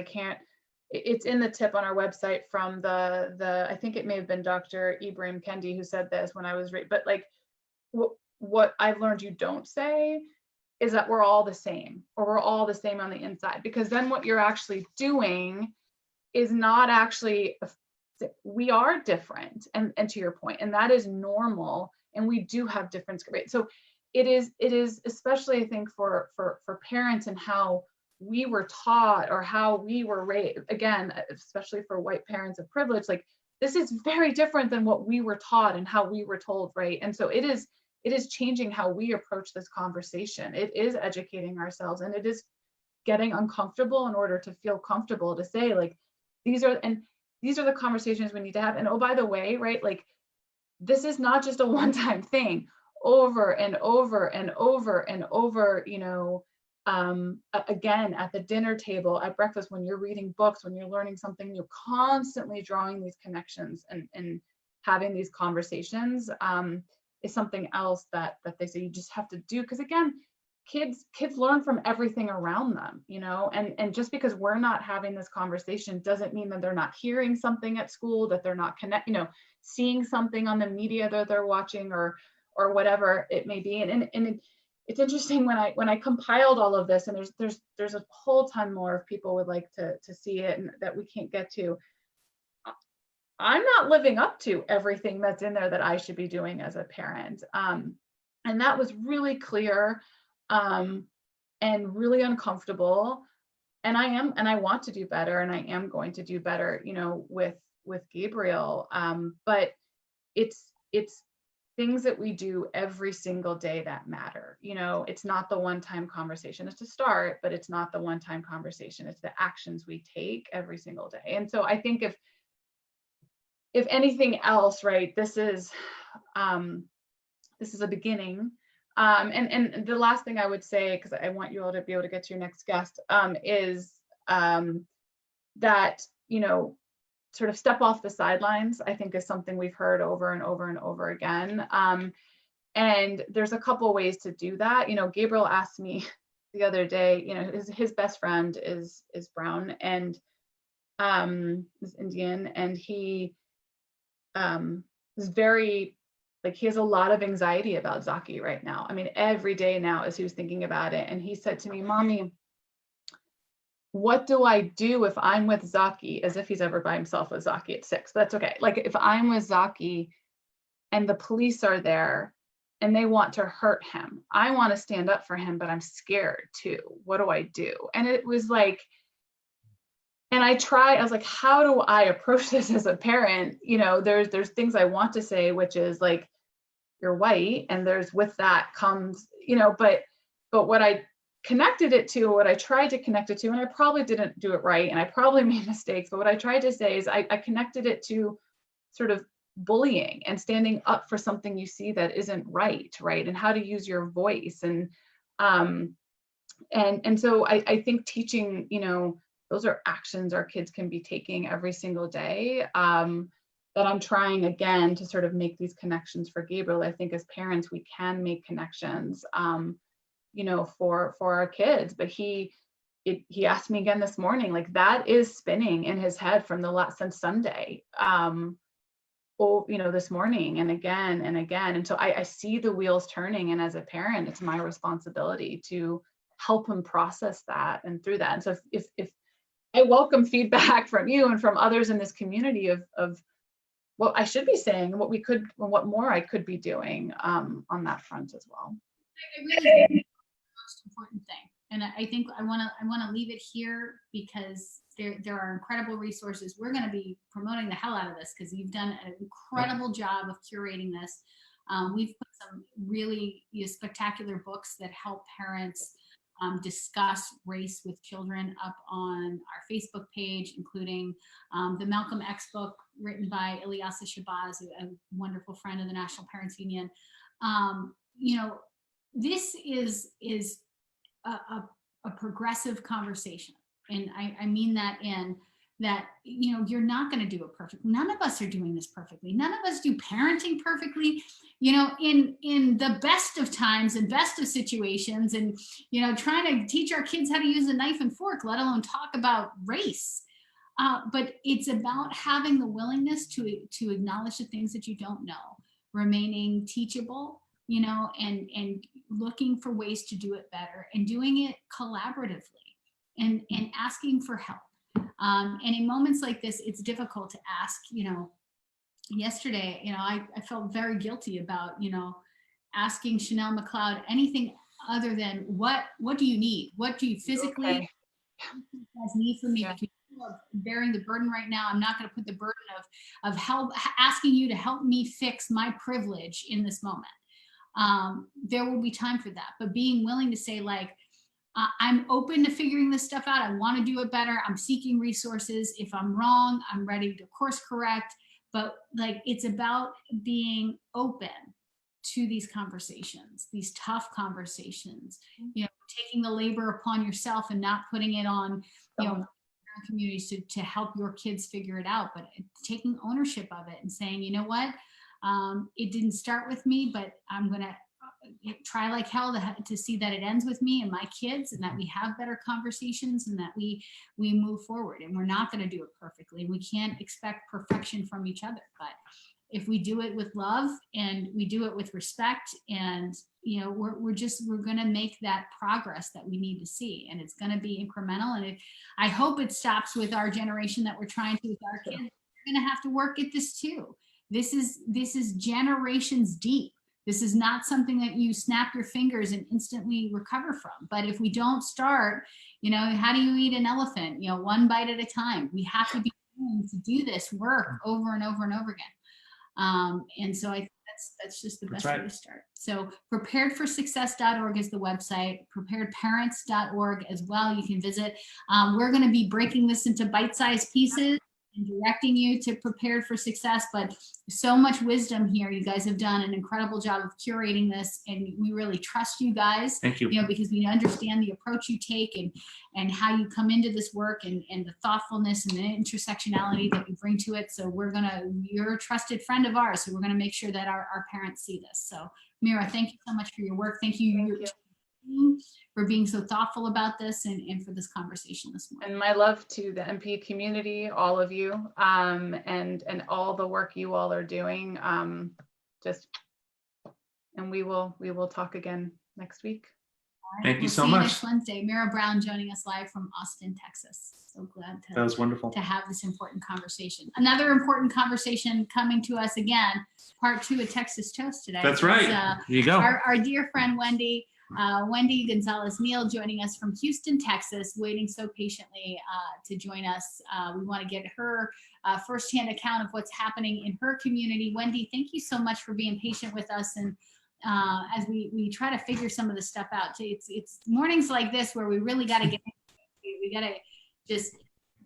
it's in the tip on our website from the I think it may have been Dr. Ibrahim Kendi who said this when I was but like, what I've learned you don't say is that we're all the same, or we're all the same on the inside, because then what you're actually doing is not actually, we are different, and to your point, and that is normal, and we do have difference, right? So it is especially, I think, for parents and how we were taught or how we were raised, again, especially for white parents of privilege, like, this is very different than what we were taught and how we were told, right? And so it is changing how we approach this conversation. It is educating ourselves, and it is getting uncomfortable in order to feel comfortable to say, like, these are the conversations we need to have. And oh, by the way, right, like, this is not just a one-time thing. Over and over and over and over, again, at the dinner table, at breakfast, when you're reading books, when you're learning something, you're constantly drawing these connections and having these conversations is something else that they say you just have to do. Because again, kids learn from everything around them, and just because we're not having this conversation doesn't mean that they're not hearing something at school, that they're not seeing something on the media that they're watching or whatever it may be. And it's interesting when I compiled all of this, and there's a whole ton more of people would like to see it and that we can't get to. I'm not living up to everything that's in there that I should be doing as a parent. And that was really clear and really uncomfortable. And I want to do better, and I am going to do better, with Gabriel. But it's things that we do every single day that matter. It's not the one-time conversation. It's a start, but it's not the one-time conversation. It's the actions we take every single day. And so I think if anything else, right, this is a beginning. And the last thing I would say, because I want you all to be able to get to your next guest, is that, you know, sort of step off the sidelines, I think is something we've heard over and over and over again. And there's a couple ways to do that. You know, Gabriel asked me the other day, you know, his best friend is brown and is Indian, and he is very, like, he has a lot of anxiety about Zaki right now. I mean, every day now as he was thinking about it. And he said to me, Mommy, what do I do if I'm with Zaki, as if he's ever by himself with Zaki at 6, but that's okay. Like, if I'm with Zaki and the police are there and they want to hurt him, I want to stand up for him, but I'm scared too. What do I do? And it was like, and I was like, how do I approach this as a parent? You know, there's things I want to say, which is like, you're white, and there's, with that comes, you know, but what I connected it to, what I tried to connect it to, and I probably didn't do it right, and I probably made mistakes, but what I tried to say is I connected it to sort of bullying and standing up for something you see that isn't right, and how to use your voice. And so I think teaching, you know, those are actions our kids can be taking every single day. That I'm trying again to sort of make these connections for Gabriel. I think as parents, we can make connections, you know, for our kids. But he asked me again this morning, like, that is spinning in his head from since Sunday, you know, this morning and again and again. And so I see the wheels turning, and as a parent, it's my responsibility to help him process that and through that. And so if I welcome feedback from you and from others in this community of what I should be saying, what more I could be doing on that front as well. I really think that's the most important thing. And I think I want to leave it here, because there are incredible resources. We're going to be promoting the hell out of this, because you've done an incredible job of curating this. We've put some really spectacular books that help parents discuss race with children up on our Facebook page, including the Malcolm X book written by Ilyasa Shabazz, a wonderful friend of the National Parents Union. You know, this is a progressive conversation. And I mean that in that, you know, you're not going to do it perfectly. None of us are doing this perfectly. None of us do parenting perfectly, you know, in the best of times and best of situations, and, you know, trying to teach our kids how to use a knife and fork, let alone talk about race. But it's about having the willingness to acknowledge the things that you don't know, remaining teachable, you know, and looking for ways to do it better, and doing it collaboratively, and asking for help. And in moments like this, it's difficult to ask. You know, yesterday, you know, I felt very guilty about, you know, asking Chanel McLeod anything other than what do you need? What do you physically need from me? Yeah. Because you are bearing the burden right now. I'm not going to put the burden of help, asking you to help me fix my privilege in this moment. There will be time for that, but being willing to say, like, I'm open to figuring this stuff out. I want to do it better. I'm seeking resources. If I'm wrong, I'm ready to course correct. But like, it's about being open to these conversations, these tough conversations, you know, taking the labor upon yourself and not putting it on, you know, communities to help your kids figure it out, but taking ownership of it and saying, you know what, it didn't start with me, but I'm going to try like hell to see that it ends with me and my kids, and that we have better conversations, and that we move forward. And we're not going to do it perfectly. We can't expect perfection from each other, but if we do it with love and we do it with respect, and, you know, we're going to make that progress that we need to see, and it's going to be incremental. And I hope it stops with our generation that we're trying to with our kids. We're going to have to work at this too. This is generations deep. This is not something that you snap your fingers and instantly recover from. But if we don't start, you know, how do you eat an elephant? You know, one bite at a time. We have to be willing to do this work over and over and over again. And so I think that's just the best way to start. So preparedforsuccess.org is the website, preparedparents.org as well. You can visit. We're going to be breaking this into bite-sized pieces. and directing you to prepare for success, but so much wisdom here. You guys have done an incredible job of curating this, and we really trust you guys. Thank you. Because we understand the approach you take and how you come into this work and the thoughtfulness and the intersectionality that you bring to it. So you're a trusted friend of ours. So we're gonna make sure that our parents see this. So Mira, thank you so much for your work. Thank you for being so thoughtful about this and for this conversation this morning. And my love to the NPU community, all of you, and all the work you all are doing. And we will talk again next week. Right. Thank you so see much. You next Wednesday. Mira Brown joining us live from Austin, Texas. So glad That was wonderful to have this important conversation. Another important conversation coming to us again, part 2 of Texas Toast today. That's right. There you go. Our dear friend Wendy Gonzalez-Neal joining us from Houston, Texas, waiting so patiently to join us. We want to get her firsthand account of what's happening in her community. Wendy, thank you so much for being patient with us. And as we try to figure some of the stuff out, it's mornings like this where we really got to get into it. We got to just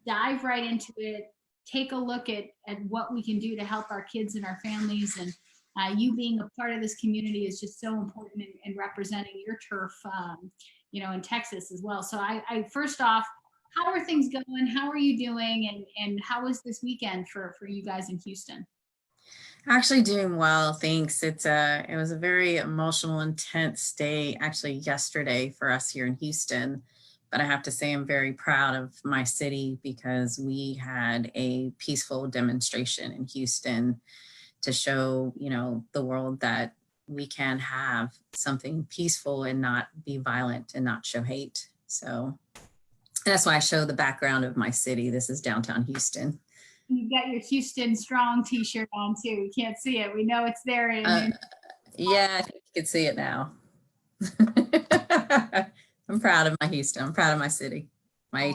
dive right into it, take a look at what we can do to help our kids and our families. And you being a part of this community is just so important in representing your turf, in Texas as well. So I first off, how are things going? How are you doing? And how was this weekend for you guys in Houston? Actually doing well, thanks. It was a very emotional, intense day actually yesterday for us here in Houston. But I have to say I'm very proud of my city because we had a peaceful demonstration in Houston to show, the world that we can have something peaceful and not be violent and not show hate. So that's why I show the background of my city. This is downtown Houston. You've got your Houston Strong t-shirt on too. You can't see it. We know it's there. Yeah, I think you can see it now. I'm proud of my Houston. I'm proud of my city. I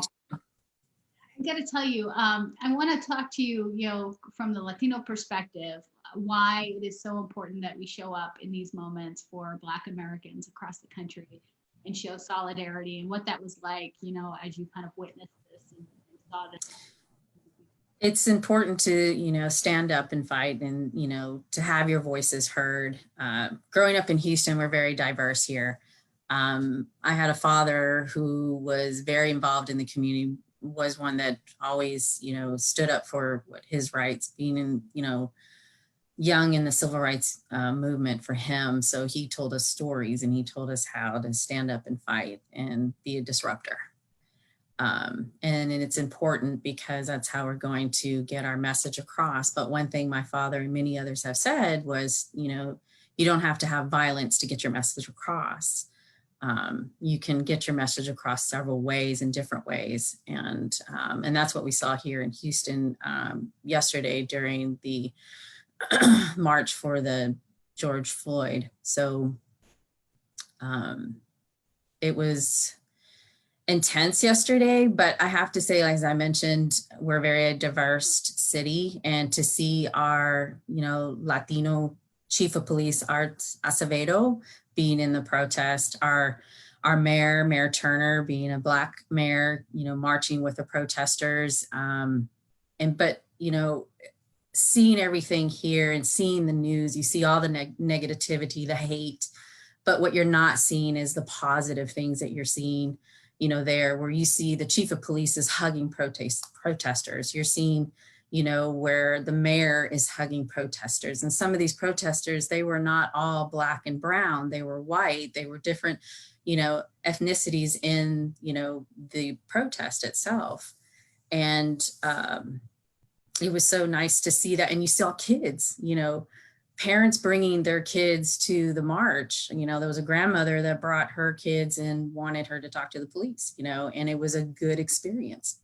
got to tell you, I want to talk to you, from the Latino perspective, why it is so important that we show up in these moments for Black Americans across the country and show solidarity, and what that was like, as you kind of witnessed this and saw this. It's important to, stand up and fight and, to have your voices heard. Growing up in Houston, we're very diverse here. I had a father who was very involved in the community, was one that always, stood up for his rights, being in, young in the civil rights movement for him. So he told us stories and he told us how to stand up and fight and be a disruptor. And it's important because that's how we're going to get our message across. But one thing my father and many others have said was, you don't have to have violence to get your message across. You can get your message across several ways, in different ways. And that's what we saw here in Houston yesterday during the march for the George Floyd. So it was intense yesterday, but I have to say, as I mentioned, we're a very diverse city, and to see our, Latino chief of police, Art Acevedo, being in the protest, our Mayor Turner being a Black mayor, marching with the protesters, but seeing everything here and seeing the news, you see all the negativity, the hate, but what you're not seeing is the positive things that you're seeing. There where you see the chief of police is hugging protesters. You're seeing, where the mayor is hugging protesters. And some of these protesters, they were not all Black and brown. They were white. They were different, ethnicities in, the protest itself. And it was so nice to see that. And you saw kids, parents bringing their kids to the march. There was a grandmother that brought her kids and wanted her to talk to the police, and it was a good experience.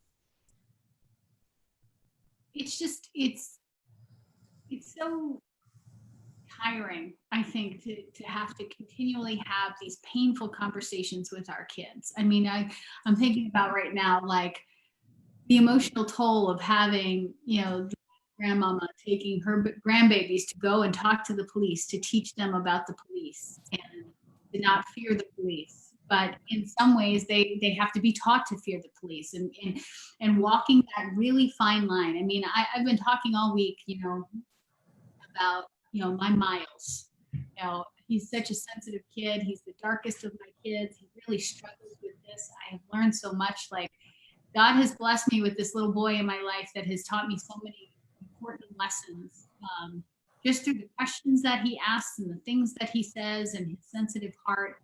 It's just, it's so tiring, I think, to have to continually have these painful conversations with our kids. I mean, I'm thinking about right now, like the emotional toll of having, grandmama taking her grandbabies to go and talk to the police, to teach them about the police and to not fear the police. but in some ways they have to be taught to fear the police, and walking that really fine line. I mean, I've been talking all week, about, my Miles. He's such a sensitive kid. He's the darkest of my kids. He really struggles with this. I have learned so much. Like, God has blessed me with this little boy in my life that has taught me so many important lessons, just through the questions that he asks and the things that he says and his sensitive heart.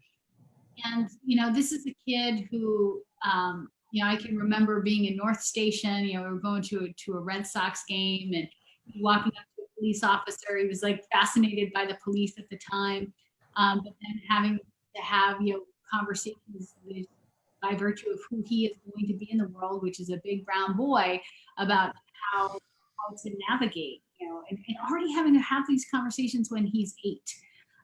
And, this is a kid who, I can remember being in North Station, we were going to a Red Sox game, and walking up to a police officer. He was like fascinated by the police at the time. But then having to have, conversations with, by virtue of who he is going to be in the world, which is a big brown boy, about how to navigate, and already having to have these conversations when he's 8.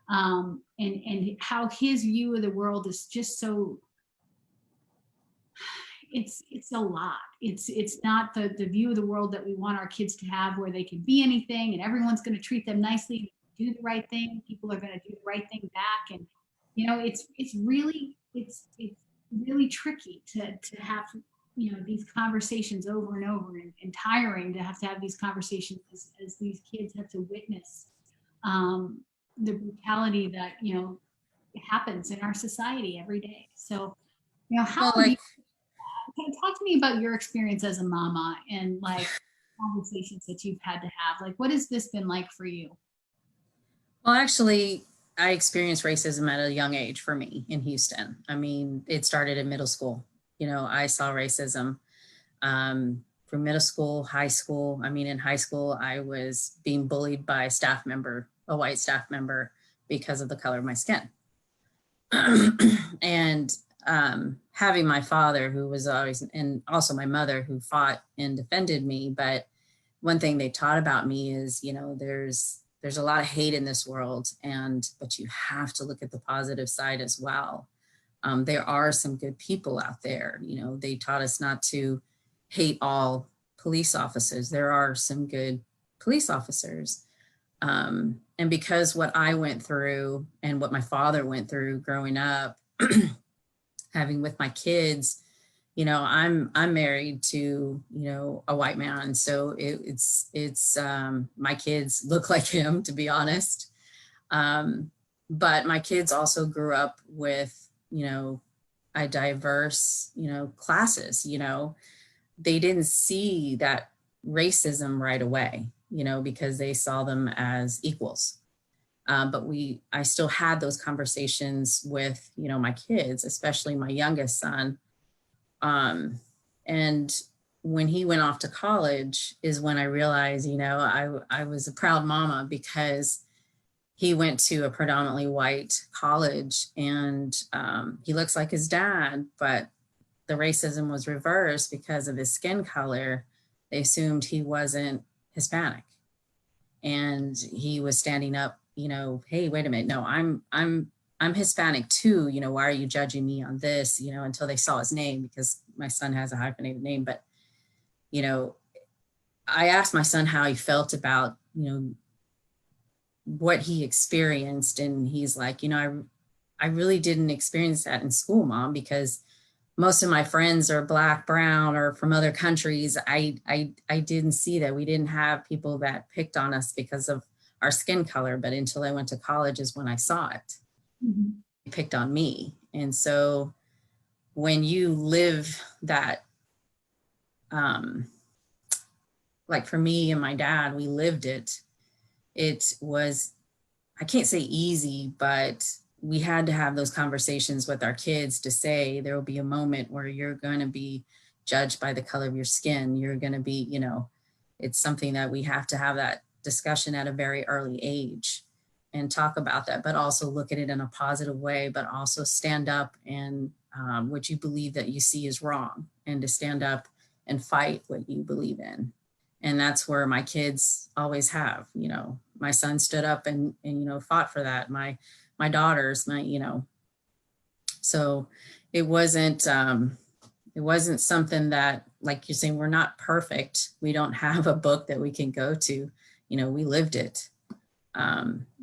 And how his view of the world is just so, it's a lot. It's not the view of the world that we want our kids to have, where they can be anything and everyone's going to treat them nicely, do the right thing. People are going to do the right thing back. And, it's really tricky to have, these conversations over and over, and tiring to have these conversations as these kids have to witness, the brutality that, happens in our society every day. So, how Well, like, talk to me about your experience as a mama, and like conversations that you've had to have. Like, what has this been like for you? well, actually, I experienced racism at a young age for me in Houston. I mean, it started in middle school. I saw racism from middle school, high school. I mean, in high school, I was being bullied by a white staff member, because of the color of my skin. And having my father, who was always, and also my mother, who fought and defended me. But one thing they taught about me is, there's a lot of hate in this world, but you have to look at the positive side as well. There are some good people out there. They taught us not to hate all police officers. There are some good police officers. And because what I went through and what my father went through growing up, having with my kids, I'm married to, a white man. So it's my kids look like him, to be honest. But my kids also grew up with, a diverse, classes. They didn't see that racism right away, because they saw them as equals. But I still had those conversations with, my kids, especially my youngest son. And when he went off to college is when I realized, I was a proud mama, because he went to a predominantly white college, and he looks like his dad, but the racism was reversed because of his skin color. They assumed he wasn't Hispanic, and he was standing up, hey, wait a minute, no, I'm Hispanic too. Why are you judging me on this? Until they saw his name, because my son has a hyphenated name. But, I asked my son how he felt about, what he experienced. And he's like, I really didn't experience that in school, Mom, because most of my friends are Black, brown, or from other countries. I didn't see that. We didn't have people that picked on us because of our skin color. But until I went to college is when I saw it. Mm-hmm. They picked on me. And so when you live that, like for me and my dad, we lived it. It was, I can't say easy, but we had to have those conversations with our kids to say there will be a moment where you're going to be judged by the color of your skin. You're going to be, it's something that we have to have that discussion at a very early age and talk about that, but also look at it in a positive way, but also stand up and what you believe that you see is wrong, and to stand up and fight what you believe in. And that's where my kids always have, my son stood up and fought for that. My daughters, so it wasn't something that, like you're saying, we're not perfect. We don't have a book that we can go to, we lived it.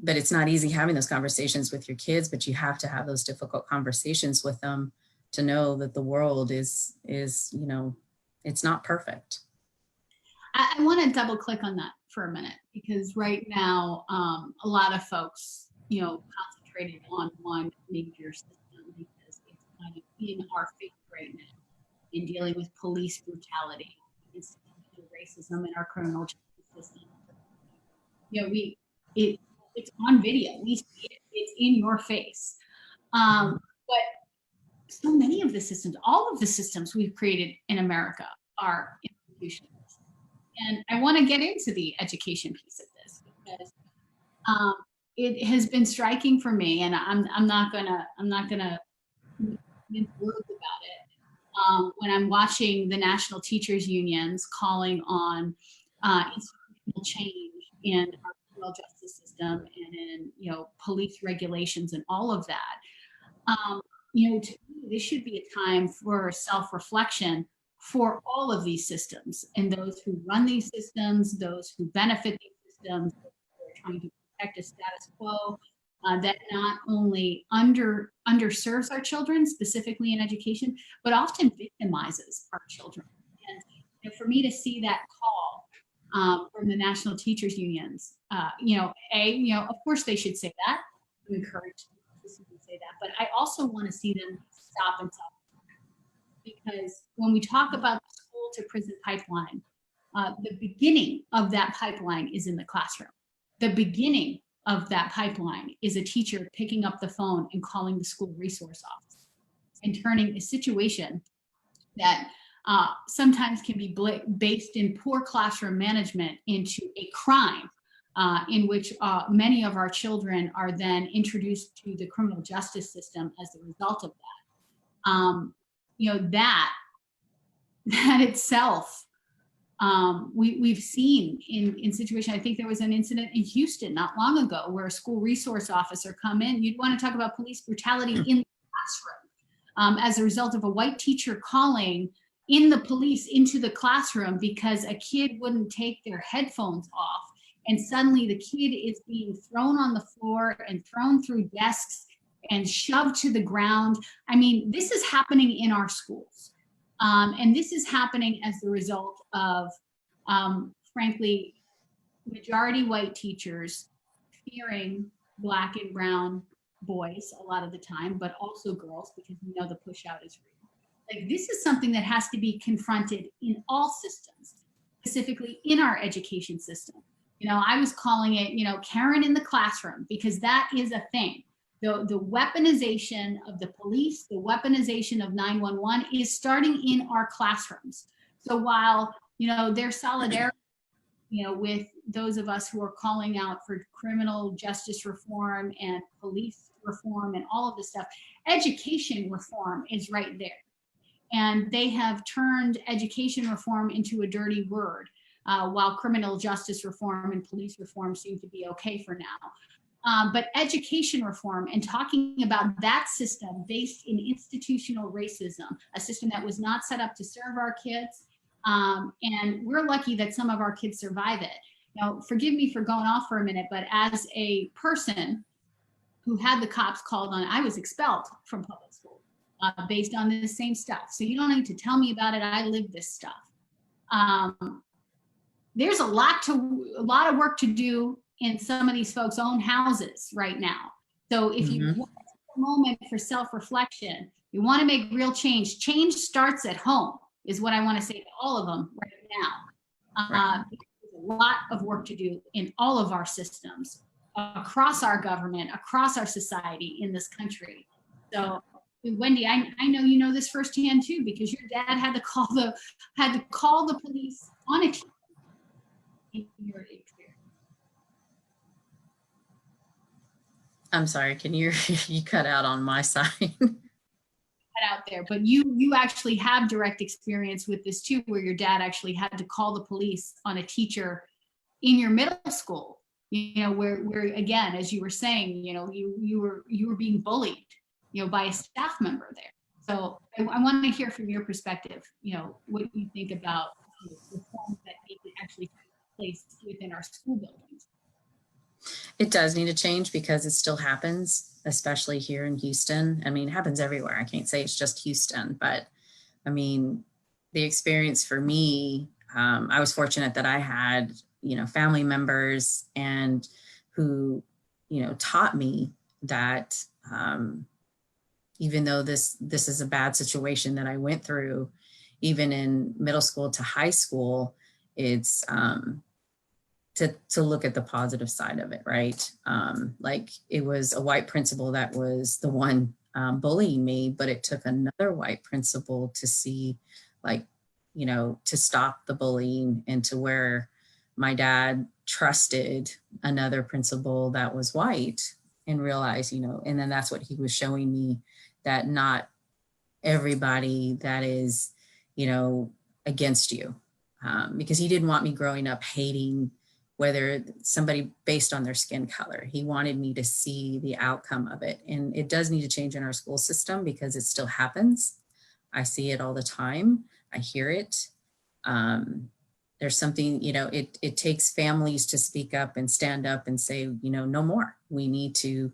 but it's not easy having those conversations with your kids, but you have to have those difficult conversations with them to know that the world is, you know, it's not perfect. I want to double click on that for a minute, because right now, a lot of folks, you know, concentrated on one major system because it's kind of in our face right now in dealing with police brutality, institutional racism in our criminal justice system. You know, it's on video. We see it. It's in your face. But so many of the systems, all of the systems we've created in America are institutional. And I want to get into the education piece of this, because it has been striking for me, and I'm not gonna mince words about it. When I'm watching the national teachers unions calling on institutional change in our criminal justice system and in, you know, police regulations and all of that, you know, to me, this should be a time for self-reflection for all of these systems, and those who run these systems, those who benefit these systems, those who are trying to protect a status quo that not only underserves our children, specifically in education, but often victimizes our children. And you know, for me to see that call from the national teachers unions, you know, of course they should say that. I'm encouraged to see them say that, but I also want to see them stop and stop. Because when we talk about the school to prison pipeline, the beginning of that pipeline is in the classroom. The beginning of that pipeline is a teacher picking up the phone and calling the school resource office and turning a situation that sometimes can be based in poor classroom management into a crime in which many of our children are then introduced to the criminal justice system as a result of that. You know, that itself, we've seen in situation. I think there was an incident in Houston not long ago where a school resource officer come in. You'd want to talk about police brutality in the classroom as a result of a white teacher calling in the police into the classroom because a kid wouldn't take their headphones off. And suddenly the kid is being thrown on the floor and thrown through desks and shoved to the ground. I mean, this is happening in our schools. And this is happening as the result of, frankly, majority white teachers fearing Black and brown boys a lot of the time, but also girls, because we know the push out is real. Like, this is something that has to be confronted in all systems, specifically in our education system. You know, I was calling it, you know, Karen in the classroom, because that is a thing. The weaponization of the police, the weaponization of 911 is starting in our classrooms. So while, you know, there's solidarity, you know, with those of us who are calling out for criminal justice reform and police reform and all of this stuff, education reform is right there. And they have turned education reform into a dirty word, while criminal justice reform and police reform seem to be okay for now. But education reform and talking about that system based in institutional racism, a system that was not set up to serve our kids. And we're lucky that some of our kids survive it. Now, forgive me for going off for a minute, but as a person who had the cops called on, I was expelled from public school based on this same stuff. So you don't need to tell me about it. I lived this stuff. There's a lot of work to do in some of these folks' own houses right now. So if you want a moment for self-reflection, you want to make real change, change starts at home, is what I want to say to all of them right now. There's a lot of work to do in all of our systems, across our government, across our society in this country. So Wendy, I know you know this firsthand too, because your dad had to call the police on a team in your experience. I'm sorry, can you cut out on my side? Out there, but you actually have direct experience with this too, where your dad actually had to call the police on a teacher in your middle school, you know, where again, as you were saying, you know, you were being bullied, you know, by a staff member there. So I want to hear from your perspective, you know, what you think about the reforms that need to actually take place within our school buildings. It does need to change because it still happens, especially here in Houston. I mean, it happens everywhere. I can't say it's just Houston, but I mean, the experience for me, I was fortunate that I had, family members and who, taught me that even though this is a bad situation that I went through, even in middle school to high school, it's to look at the positive side of it, right? Like it was a white principal that was the one bullying me, but it took another white principal to see, like, to stop the bullying, and to where my dad trusted another principal that was white and realized, and then that's what he was showing me, that not everybody that is, against you, because he didn't want me growing up hating whether somebody based on their skin color. He wanted me to see the outcome of it. And it does need to change in our school system because it still happens. I see it all the time. I hear it. There's something, it takes families to speak up and stand up and say, no more. We need to,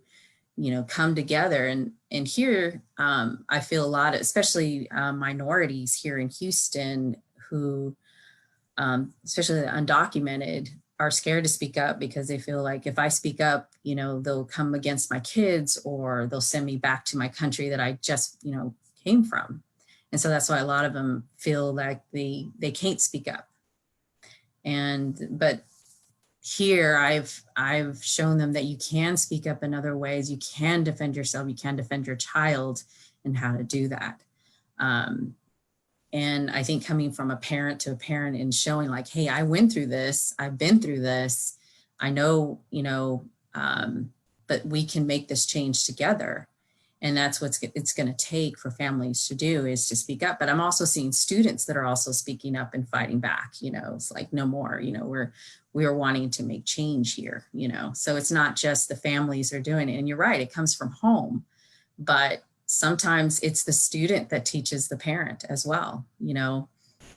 come together. And here, I feel a lot, especially minorities here in Houston who, especially the undocumented, are scared to speak up because they feel like if I speak up, they'll come against my kids or they'll send me back to my country that I just, came from. And so that's why a lot of them feel like they can't speak up. But here I've shown them that you can speak up in other ways. You can defend yourself. You can defend your child, and how to do that. And I think coming from a parent to a parent and showing like, hey, I went through this, I've been through this, I know, but we can make this change together. And that's what it's going to take for families to do, is to speak up. But I'm also seeing students that are also speaking up and fighting back. It's like, no more, we're wanting to make change here, so it's not just the families are doing it. And you're right, it comes from home, but sometimes it's the student that teaches the parent as well,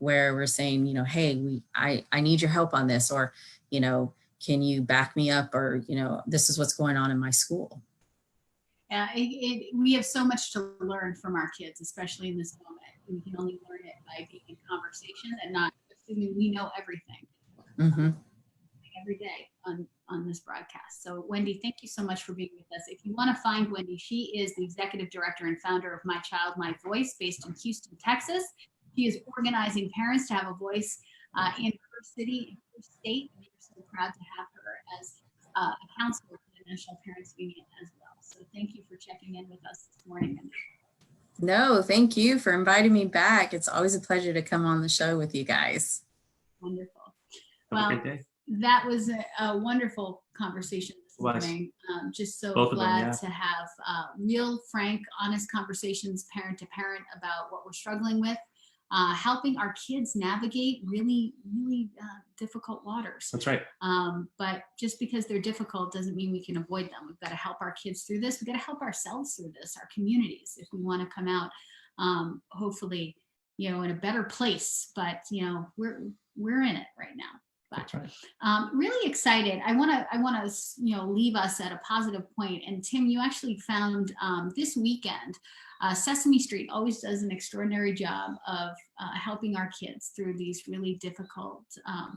where we're saying, hey, I need your help on this, or, can you back me up, or, this is what's going on in my school. We have so much to learn from our kids, especially in this moment. We can only learn it by being in conversation and not assuming we know everything. Mm-hmm. Every day on this broadcast. So Wendy, thank you so much for being with us. If you want to find Wendy, she is the executive director and founder of My Child, My Voice, based in Houston, Texas. She is organizing parents to have a voice in her city, in her state, and we're so proud to have her as a counselor for the National Parents Union as well. So thank you for checking in with us this morning. No, thank you for inviting me back. It's always a pleasure to come on the show with you guys. Wonderful. Have a great day. That was a wonderful conversation this morning. Just so glad to have real, frank, honest conversations, parent to parent, about what we're struggling with, helping our kids navigate really, really difficult waters. That's right. But just because they're difficult doesn't mean we can avoid them. We've got to help our kids through this. We've got to help ourselves through this, our communities, if we want to come out, hopefully, in a better place. But, we're in it right now. But, that's right. Really excited. I want to leave us at a positive point. And Tim, you actually found this weekend, Sesame Street always does an extraordinary job of helping our kids through these really difficult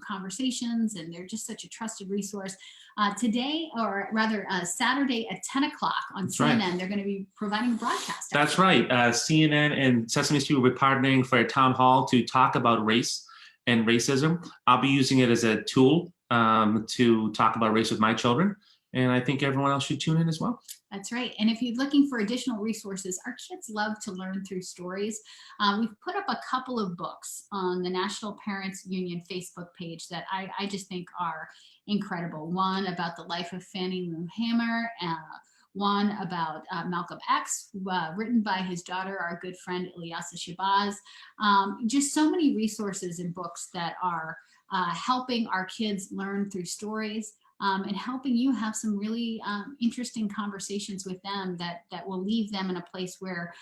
conversations, and they're just such a trusted resource. Today, or rather Saturday at 10 o'clock on That's CNN, right. They're going to be providing a broadcast. That's right. CNN and Sesame Street will be partnering for a town hall to talk about race and racism. I'll be using it as a tool to talk about race with my children. And I think everyone else should tune in as well. That's right. And if you're looking for additional resources, our kids love to learn through stories. We've put up a couple of books on the National Parents Union Facebook page that I just think are incredible. One about the life of Fannie Lou Hamer, one about Malcolm X, written by his daughter, our good friend Ilyasa Shabazz. Just so many resources and books that are helping our kids learn through stories, and helping you have some really interesting conversations with them that will leave them in a place where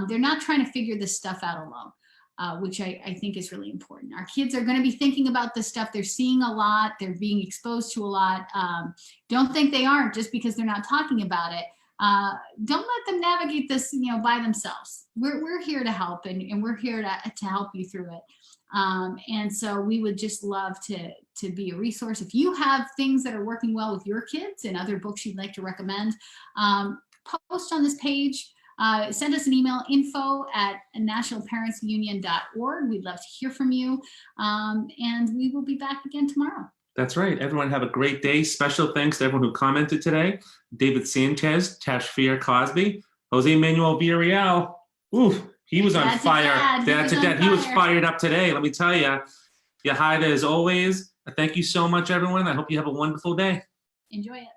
they're not trying to figure this stuff out alone. which I think is really important. Our kids are going to be thinking about this stuff. They're seeing a lot. They're being exposed to a lot. Don't think they aren't just because they're not talking about it. Don't let them navigate this, by themselves. We're here to help, and we're here to help you through it. And so we would just love to be a resource. If you have things that are working well with your kids and other books you'd like to recommend, post on this page. Send us an email, info@nationalparentsunion.org. We'd love to hear from you. And we will be back again tomorrow. That's right. Everyone have a great day. Special thanks to everyone who commented today. David Sanchez, Tashfir Cosby, Jose Manuel Villarreal. Ooh, he was on fire. Dad to dad. He was fired up today. Let me tell you. Yahida, as always. Thank you so much, everyone. I hope you have a wonderful day. Enjoy it.